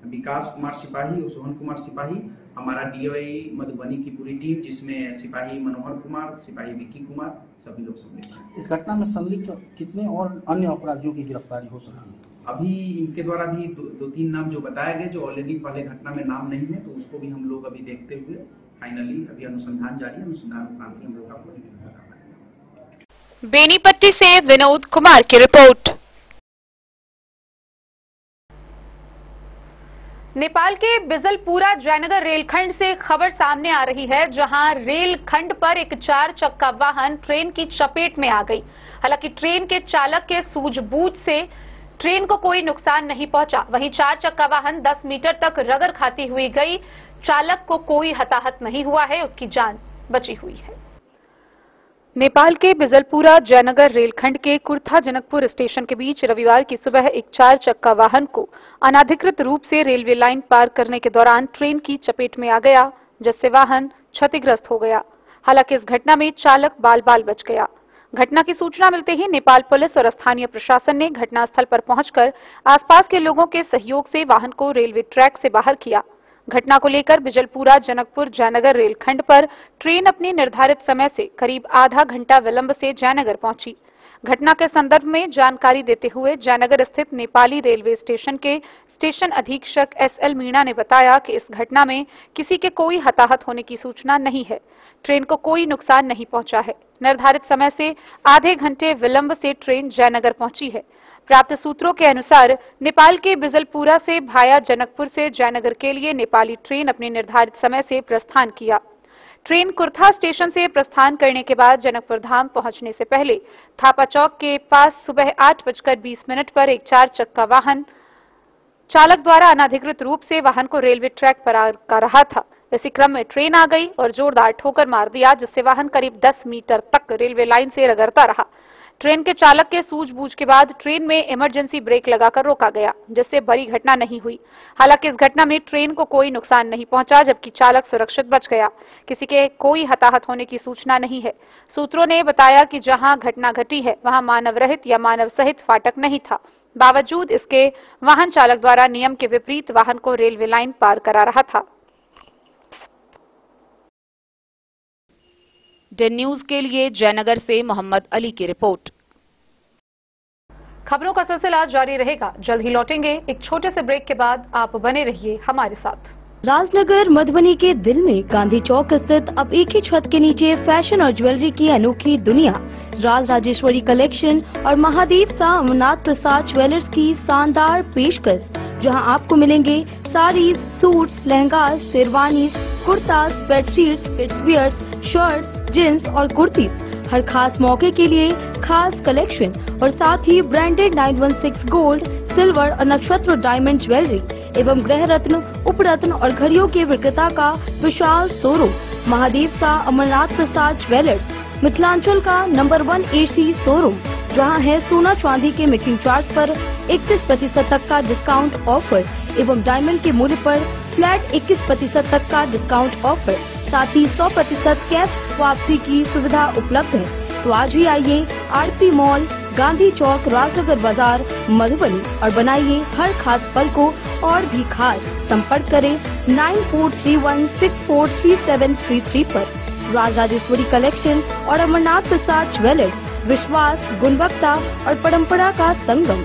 विकास कुमार सिपाही और सोहन कुमार सिपाही, हमारा डीआई मधुबनी की पूरी टीम जिसमें सिपाही मनोहर कुमार, सिपाही विक्की कुमार, सभी लोग सम्मिलित हैं। इस घटना में संलिप्त कितने और अन्य अपराधियों की गिरफ्तारी हो सकती है? अभी इनके द्वारा भी दो तीन नाम जो बताए गए जो ऑलरेडी पहले घटना में नाम नहीं है, तो उसको भी हम लोग अभी देखते हुए फाइनली अभी अनुसंधान जारी है, अनुसंधान उपरांत हम लोग का बेनीपट्टी से विनोद कुमार की रिपोर्ट। नेपाल के बिजलपुरा जयनगर रेलखंड से खबर सामने आ रही है, जहां रेलखंड पर एक 4 चक्का वाहन ट्रेन की चपेट में आ गई। हालांकि ट्रेन के चालक के सूझबूझ से ट्रेन को कोई नुकसान नहीं पहुंचा। वहीं 4 चक्का वाहन 10 मीटर तक रगड़ खाती हुई गई। चालक को कोई हताहत नहीं हुआ है, उसकी जान बची हुई है। नेपाल के बिजलपुरा जयनगर रेलखंड के कुर्था जनकपुर स्टेशन के बीच रविवार की सुबह एक 4 चक्का वाहन को अनाधिकृत रूप से रेलवे लाइन पार करने के दौरान ट्रेन की चपेट में आ गया, जिससे वाहन क्षतिग्रस्त हो गया। हालांकि इस घटना में चालक बाल-बाल बच गया। घटना की सूचना मिलते ही नेपाल पुलिस और स्थानीय प्रशासन ने घटनास्थल पर पहुंचकर आसपास के लोगों के सहयोग से वाहन को रेलवे ट्रैक से बाहर किया। घटना को लेकर बिजलपुरा जनकपुर जयनगर रेलखंड पर ट्रेन अपने निर्धारित समय से करीब आधा घंटा विलंब से जयनगर पहुंची। घटना के संदर्भ में जानकारी देते हुए जयनगर स्थित नेपाली रेलवे स्टेशन के स्टेशन अधीक्षक SL मीणा ने बताया कि इस घटना में किसी के कोई हताहत होने की सूचना नहीं है। ट्रेन को कोई नुकसान नहीं पहुंचा है। निर्धारित समय से आधे घंटे विलंब से ट्रेन जयनगर पहुंची है। प्राप्त सूत्रों के अनुसार नेपाल के बिजलपुरा से भाया जनकपुर से जयनगर के लिए नेपाली ट्रेन अपने निर्धारित समय से प्रस्थान किया। ट्रेन कुर्था स्टेशन से प्रस्थान करने के बाद जनकपुर धाम पहुंचने से पहले थापा चौक के पास सुबह 8:20 पर एक 4 चक्का वाहन चालक द्वारा अनाधिकृत रूप से वाहन को रेलवे ट्रैक पर आ रहा था। इसी क्रम में ट्रेन आ गई और जोरदार ठोकर मार दिया, जिससे वाहन करीब 10 मीटर तक रेलवे लाइन से रगड़ता रहा। ट्रेन के चालक के सूझबूझ के बाद ट्रेन में इमरजेंसी ब्रेक लगाकर रोका गया, जिससे बड़ी घटना नहीं हुई। हालांकि इस घटना में ट्रेन को कोई नुकसान नहीं पहुंचा, जबकि चालक सुरक्षित बच गया। किसी के कोई हताहत होने की सूचना नहीं है। सूत्रों ने बताया कि जहां घटना घटी है वहां मानव रहित या मानव सहित फाटक नहीं था। बावजूद इसके वाहन चालक द्वारा नियम के विपरीत वाहन को रेलवे लाइन पार करा रहा था। डेन न्यूज के लिए जयनगर से मोहम्मद अली की रिपोर्ट। खबरों का सिलसिला जारी रहेगा, जल्द ही लौटेंगे एक छोटे से ब्रेक के बाद। आप बने रहिए हमारे साथ। राजनगर मधुबनी के दिल में गांधी चौक स्थित अब एक ही छत के नीचे फैशन और ज्वेलरी की अनोखी दुनिया राज राजेश्वरी कलेक्शन और महादेव शाह अमरनाथ प्रसाद ज्वेलर्स की शानदार पेशकश, जहां आपको मिलेंगे saris, suits, lehenga, sherwanis, kurtas, bedsheets, kids wears, shirts, jeans और कुर्तीज। हर खास मौके के लिए खास कलेक्शन और साथ ही ब्रांडेड 916 गोल्ड, सिल्वर और नक्षत्र डायमंड ज्वेलरी एवं गृह रत्न, उपरत्न और घड़ियों के विक्रेता का विशाल शोरूम महादेव शाह अमरनाथ प्रसाद ज्वेलर्स, मिथिलांचल का नंबर 1 AC शोरूम, जहां है सोना चांदी के मेकिंग चार्ज पर 31% तक का डिस्काउंट ऑफर एवं डायमंड के मूल्य पर फ्लैट 21% तक का डिस्काउंट ऑफर, साथ ही 100% कैश वापसी की सुविधा उपलब्ध है। तो आज ही आइए आरती मॉल, गांधी चौक, राजनगर बाजार, मधुबनी और बनाइए हर खास पल को और भी खास। संपर्क करें 9431643733 पर। राज राजेश्वरी कलेक्शन और अमरनाथ प्रसाद ज्वेलर्स, विश्वास, गुणवत्ता और परंपरा का संगम।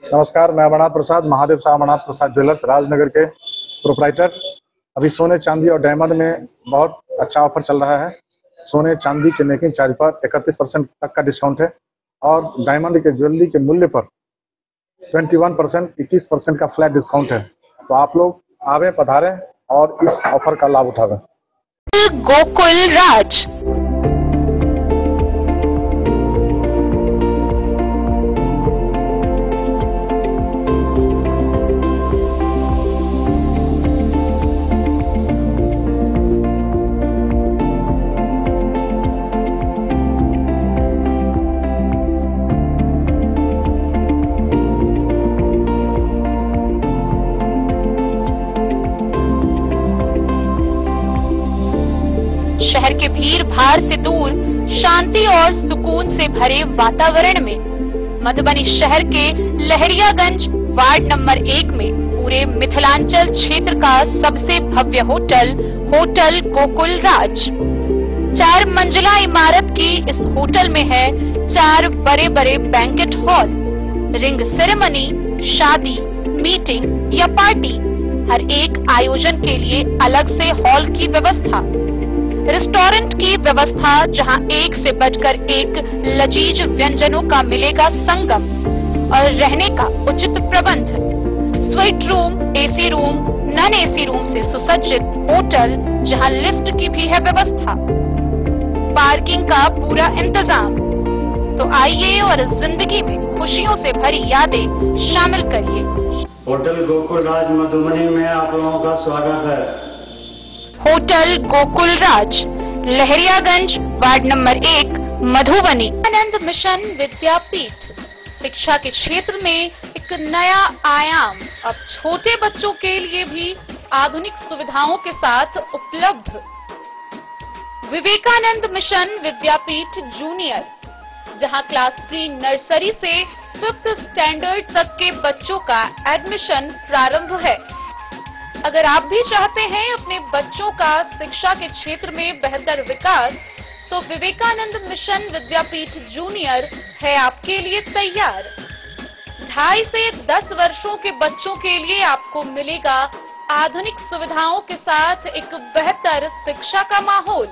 नमस्कार, मैं अमरनाथ प्रसाद, महादेव शाह अमरनाथ प्रसाद ज्वेलर्स राजनगर के प्रोप्राइटर। अभी सोने, चांदी और डायमंड में बहुत अच्छा ऑफर चल रहा है। सोने चांदी के मेकिंग चार्ज पर 31% तक का डिस्काउंट है और डायमंड के ज्वेलरी के मूल्य पर 21%, 21% का फ्लैट डिस्काउंट है। तो आप लोग आवे, पधारें और इस ऑफर का लाभ उठावें। गोकुल राज शहर के भीड़ भाड़ से दूर शांति और सुकून से भरे वातावरण में मधुबनी शहर के लहरियागंज वार्ड नंबर 1 में पूरे मिथिलांचल क्षेत्र का सबसे भव्य होटल गोकुल राज 4 मंजिला इमारत की इस होटल में है 4 बड़े बड़े बैंकेट हॉल, रिंग सेरेमनी, शादी, मीटिंग या पार्टी, हर एक आयोजन के लिए अलग से हॉल की व्यवस्था, रेस्टोरेंट की व्यवस्था जहां एक से बढ़कर एक लजीज व्यंजनों का मिलेगा संगम और रहने का उचित प्रबंध, suite room, AC room, non AC room से सुसज्जित होटल जहां लिफ्ट की भी है व्यवस्था, पार्किंग का पूरा इंतजाम। तो आइए और जिंदगी में खुशियों से भरी यादें शामिल करिए। होटल गोकुल राज मधुबनी में आप लोगों का स्वागत है। होटल गोकुल राज, लहरियागंज वार्ड नंबर 1, मधुबनी। आनंद मिशन विद्यापीठ शिक्षा के क्षेत्र में एक नया आयाम अब छोटे बच्चों के लिए भी आधुनिक सुविधाओं के साथ उपलब्ध। विवेकानंद मिशन विद्यापीठ जूनियर, जहां क्लास प्री नर्सरी से 5th स्टैंडर्ड तक के बच्चों का एडमिशन प्रारंभ है। अगर आप भी चाहते हैं अपने बच्चों का शिक्षा के क्षेत्र में बेहतर विकास, तो विवेकानंद मिशन विद्यापीठ जूनियर है आपके लिए तैयार। 2.5 से 10 वर्षों के बच्चों के लिए आपको मिलेगा आधुनिक सुविधाओं के साथ एक बेहतर शिक्षा का माहौल।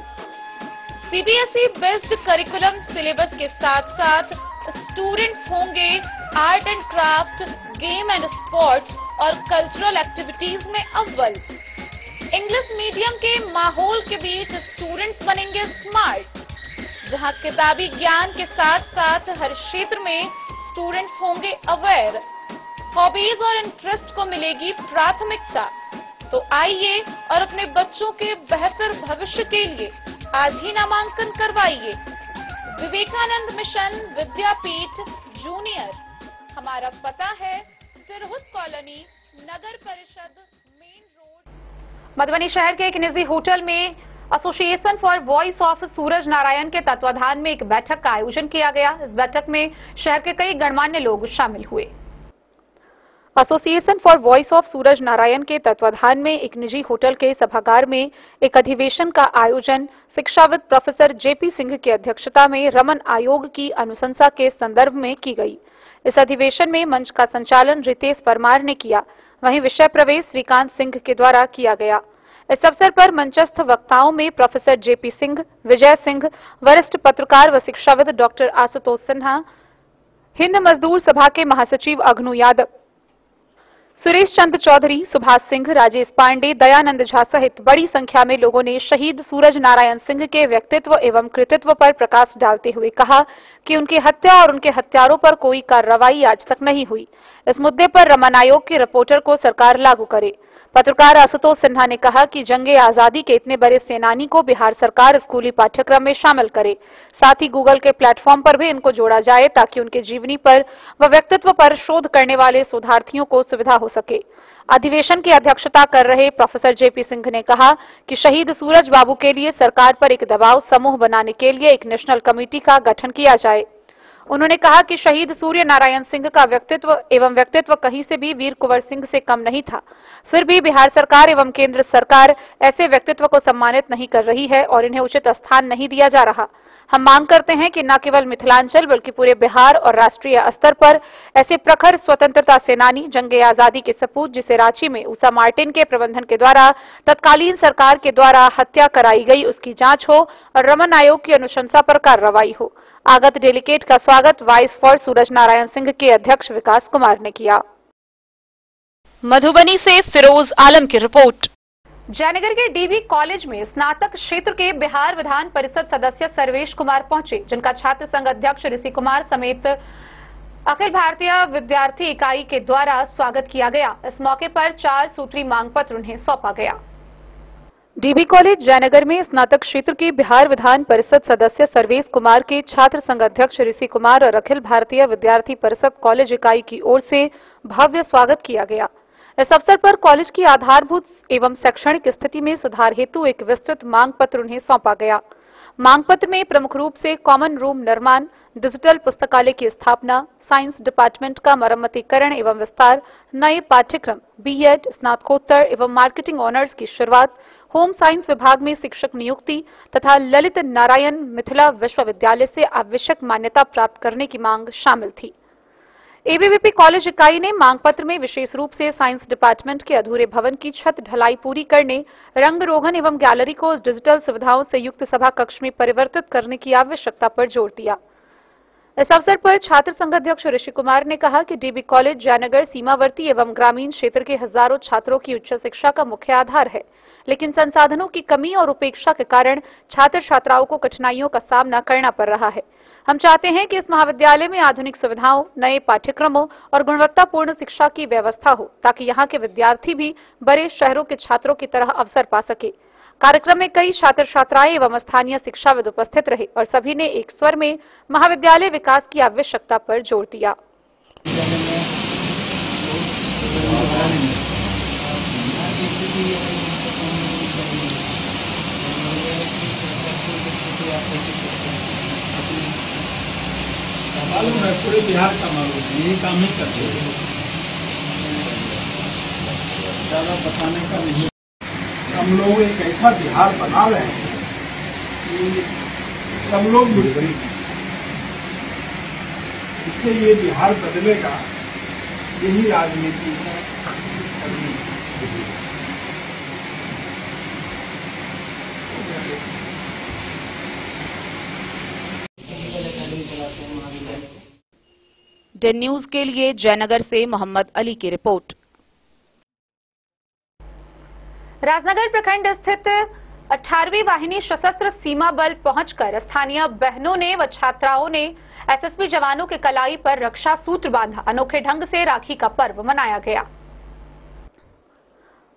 सीबीएसई बेस्ड करिकुलम सिलेबस के साथ साथ स्टूडेंट्स होंगे art and craft, game and sports और कल्चरल एक्टिविटीज में अव्वल। इंग्लिश मीडियम के माहौल के बीच स्टूडेंट्स बनेंगे स्मार्ट, जहां किताबी ज्ञान के साथ साथ हर क्षेत्र में स्टूडेंट्स होंगे अवेयर। हॉबीज और इंटरेस्ट को मिलेगी प्राथमिकता। तो आइए और अपने बच्चों के बेहतर भविष्य के लिए आज ही नामांकन करवाइए। विवेकानंद मिशन विद्यापीठ जूनियर। हमारा पता है तिरहुत कॉलोनी, नगर परिषद, मेन रोड। मधुबनी शहर के एक निजी होटल में एसोसिएशन फॉर वॉइस ऑफ सूरज नारायण के तत्वाधान में एक बैठक का आयोजन किया गया। इस बैठक में शहर के कई गणमान्य लोग शामिल हुए। एसोसिएशन फॉर वॉइस ऑफ सूरज नारायण के तत्वाधान में एक निजी होटल के सभागार में एक अधिवेशन का आयोजन शिक्षाविद प्रोफेसर जेपी सिंह की अध्यक्षता में रमन आयोग की अनुशंसा के संदर्भ में की गई। इस अधिवेशन में मंच का संचालन रितेश परमार ने किया, वहीं विषय प्रवेश श्रीकांत सिंह के द्वारा किया गया। इस अवसर पर मंचस्थ वक्ताओं में प्रोफेसर जेपी सिंह, विजय सिंह, वरिष्ठ पत्रकार व शिक्षाविद डॉक्टर आशुतोष सिन्हा, हिंद मजदूर सभा के महासचिव अग्नू यादव, सुरेश चंद्र चौधरी, सुभाष सिंह, राजेश पांडे, दयानंद झा सहित बड़ी संख्या में लोगों ने शहीद सूरज नारायण सिंह के व्यक्तित्व एवं कृतित्व पर प्रकाश डालते हुए कहा कि उनकी हत्या और उनके हत्यारों पर कोई कार्रवाई आज तक नहीं हुई। इस मुद्दे पर रमन आयोग के रिपोर्टर को सरकार लागू करे। पत्रकार आशुतोष सिन्हा ने कहा कि जंगे आजादी के इतने बड़े सेनानी को बिहार सरकार स्कूली पाठ्यक्रम में शामिल करे, साथ ही गूगल के प्लेटफॉर्म पर भी इनको जोड़ा जाए ताकि उनके जीवनी पर व व्यक्तित्व पर शोध करने वाले शोधार्थियों को सुविधा हो सके। अधिवेशन की अध्यक्षता कर रहे प्रोफेसर जेपी सिंह ने कहा कि शहीद सूरज बाबू के लिए सरकार पर एक दबाव समूह बनाने के लिए एक नेशनल कमेटी का गठन किया जाए। उन्होंने कहा कि शहीद सूर्य नारायण सिंह का व्यक्तित्व कहीं से भी वीर कुंवर सिंह से कम नहीं था। फिर भी बिहार सरकार एवं केंद्र सरकार ऐसे व्यक्तित्व को सम्मानित नहीं कर रही है और इन्हें उचित स्थान नहीं दिया जा रहा। हम मांग करते हैं कि न केवल मिथिलांचल बल्कि पूरे बिहार और राष्ट्रीय स्तर पर ऐसे प्रखर स्वतंत्रता सेनानी, जंगे आजादी के सपूत जिसे रांची में उषा मार्टिन के प्रबंधन के द्वारा तत्कालीन सरकार के द्वारा हत्या कराई गई, उसकी जांच हो और रमन आयोग की अनुशंसा पर कार्रवाई हो। आगत डेलीगेट का स्वागत वॉइस फॉर सूरज नारायण सिंह के अध्यक्ष विकास कुमार ने किया। मधुबनी से फिरोज आलम की रिपोर्ट। जयनगर के डीबी कॉलेज में स्नातक क्षेत्र के बिहार विधान परिषद सदस्य सर्वेश कुमार पहुंचे, जिनका छात्र संघ अध्यक्ष ऋषि कुमार समेत अखिल भारतीय विद्यार्थी इकाई के द्वारा स्वागत किया गया। इस मौके पर 4 सूत्री मांग पत्र उन्हें सौंपा गया। डीबी कॉलेज जयनगर में स्नातक क्षेत्र के बिहार विधान परिषद सदस्य सर्वेश कुमार के छात्र संघ अध्यक्ष ऋषि कुमार और अखिल भारतीय विद्यार्थी परिषद कॉलेज इकाई की ओर से भव्य स्वागत किया गया। इस अवसर पर कॉलेज की आधारभूत एवं शैक्षणिक स्थिति में सुधार हेतु एक विस्तृत मांग पत्र उन्हें सौंपा गया। मांग पत्र में प्रमुख रूप से कॉमन रूम निर्माण, डिजिटल पुस्तकालय की स्थापना, साइंस डिपार्टमेंट का मरम्मतीकरण एवं विस्तार, नए पाठ्यक्रम, बीएड, स्नातकोत्तर एवं मार्केटिंग ऑनर्स की शुरुआत, होम साइंस विभाग में शिक्षक नियुक्ति तथा ललित नारायण मिथिला विश्वविद्यालय से आवश्यक मान्यता प्राप्त करने की मांग शामिल थी। एबीवीपी कॉलेज इकाई ने मांग पत्र में विशेष रूप से साइंस डिपार्टमेंट के अधूरे भवन की छत ढलाई पूरी करने, रंग रोगन एवं गैलरी को डिजिटल सुविधाओं से युक्त सभा कक्ष में परिवर्तित करने की आवश्यकता पर जोर दिया। इस अवसर पर छात्र संघ अध्यक्ष ऋषि कुमार ने कहा कि डीबी कॉलेज जयनगर सीमावर्ती एवं ग्रामीण क्षेत्र के हजारों छात्रों की उच्च शिक्षा का मुख्य आधार है, लेकिन संसाधनों की कमी और उपेक्षा के कारण छात्र छात्राओं को कठिनाइयों का सामना करना पड़ रहा है। हम चाहते हैं कि इस महाविद्यालय में आधुनिक सुविधाओं, नए पाठ्यक्रमों और गुणवत्तापूर्ण शिक्षा की व्यवस्था हो ताकि यहाँ के विद्यार्थी भी बड़े शहरों के छात्रों की तरह अवसर पा सके। कार्यक्रम में कई छात्र छात्राएं एवं स्थानीय शिक्षाविद उपस्थित रहे और सभी ने एक स्वर में महाविद्यालय विकास की आवश्यकता पर जोर दिया। मालूम है, पूरे बिहार का मालूम है, यही काम ही करते हैं, ज्यादा बताने का नहीं। हम लोग एक ऐसा बिहार बना रहे हैं कि सब लोग मुस्लिम हैं। इससे ये बिहार बदलेगा, यही राजनीति है। डेन न्यूज के लिए जयनगर से मोहम्मद अली की रिपोर्ट। राजनगर प्रखंड स्थित 18वीं वाहिनी सशस्त्र सीमा बल पहुंचकर स्थानीय बहनों ने व छात्राओं ने एसएसबी जवानों के कलाई पर रक्षा सूत्र बांधा। अनोखे ढंग से राखी का पर्व मनाया गया।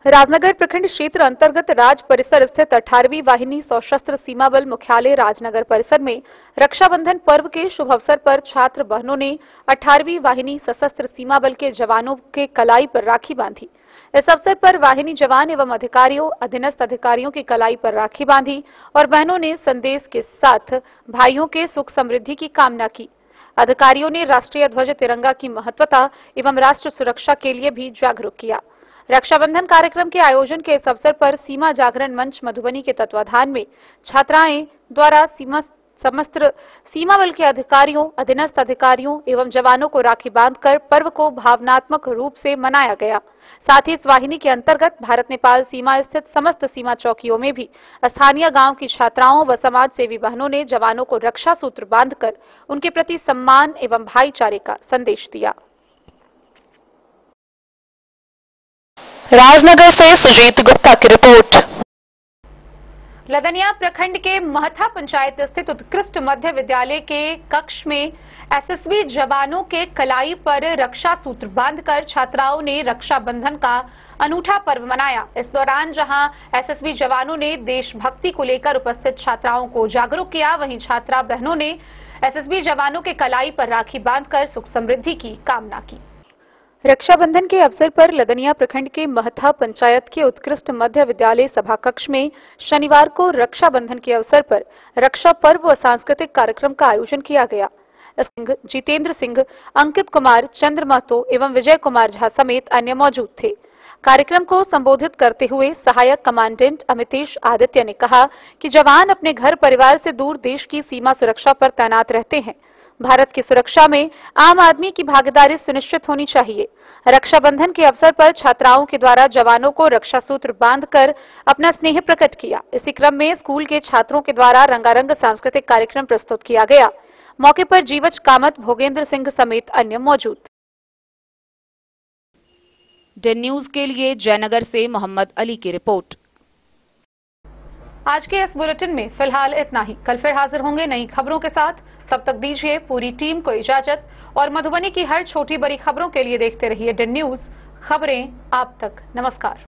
राजनगर प्रखंड क्षेत्र अंतर्गत राज परिसर स्थित 18वीं वाहिनी सशस्त्र सीमा बल मुख्यालय राजनगर परिसर में रक्षाबंधन पर्व के शुभ अवसर पर छात्र बहनों ने 18वीं वाहिनी सशस्त्र सीमा बल के जवानों के कलाई पर राखी बांधी। इस अवसर पर वाहिनी जवान एवं अधिकारियों, अधीनस्थ अधिकारियों की कलाई पर राखी बांधी और बहनों ने संदेश के साथ भाइयों के सुख समृद्धि की कामना की। अधिकारियों ने राष्ट्रीय ध्वज तिरंगा की महत्वता एवं राष्ट्र सुरक्षा के लिए भी जागरूक किया। रक्षाबंधन कार्यक्रम के आयोजन के इस अवसर पर सीमा जागरण मंच मधुबनी के तत्वाधान में छात्राएं द्वारा समस्त सीमा बल के अधिकारियों, अधीनस्थ अधिकारियों एवं जवानों को राखी बांधकर पर्व को भावनात्मक रूप से मनाया गया। साथ ही इस वाहिनी के अंतर्गत भारत नेपाल सीमा स्थित समस्त सीमा चौकियों में भी स्थानीय गांव की छात्राओं व समाज सेवी बहनों ने जवानों को रक्षा सूत्र बांधकर उनके प्रति सम्मान एवं भाईचारे का संदेश दिया। राजनगर से सुजीत गुप्ता की रिपोर्ट। लदनिया प्रखंड के महथा पंचायत स्थित उत्कृष्ट मध्य विद्यालय के कक्ष में एसएसबी जवानों के कलाई पर रक्षा सूत्र बांधकर छात्राओं ने रक्षाबंधन का अनूठा पर्व मनाया। इस दौरान जहां एसएसबी जवानों ने देशभक्ति को लेकर उपस्थित छात्राओं को जागरूक किया, वहीं छात्रा बहनों ने एसएसबी जवानों के कलाई पर राखी बांधकर सुख समृद्धि की कामना की। रक्षाबंधन के अवसर पर लदनिया प्रखंड के महथा पंचायत के उत्कृष्ट मध्य विद्यालय सभा कक्ष में शनिवार को रक्षाबंधन के अवसर पर रक्षा पर्व व सांस्कृतिक कार्यक्रम का आयोजन किया गया। जितेंद्र सिंह, अंकित कुमार, चंद्र महतो एवं विजय कुमार झा समेत अन्य मौजूद थे। कार्यक्रम को संबोधित करते हुए सहायक कमांडेंट अमितेश आदित्य ने कहा कि जवान अपने घर परिवार से दूर देश की सीमा सुरक्षा पर तैनात रहते हैं। भारत की सुरक्षा में आम आदमी की भागीदारी सुनिश्चित होनी चाहिए। रक्षाबंधन के अवसर पर छात्राओं के द्वारा जवानों को रक्षा सूत्र बांधकर अपना स्नेह प्रकट किया। इसी क्रम में स्कूल के छात्रों के द्वारा रंगारंग सांस्कृतिक कार्यक्रम प्रस्तुत किया गया। मौके पर जीवच कामत, भोगेंद्र सिंह समेत अन्य मौजूद। डेन न्यूज के लिए जयनगर से मोहम्मद अली की रिपोर्ट। आज के इस बुलेटिन में फिलहाल इतना ही। कल फिर हाजिर होंगे नई खबरों के साथ। तब तक दीजिए पूरी टीम को इजाजत और मधुबनी की हर छोटी बड़ी खबरों के लिए देखते रहिए डेन न्यूज, खबरें आप तक। नमस्कार।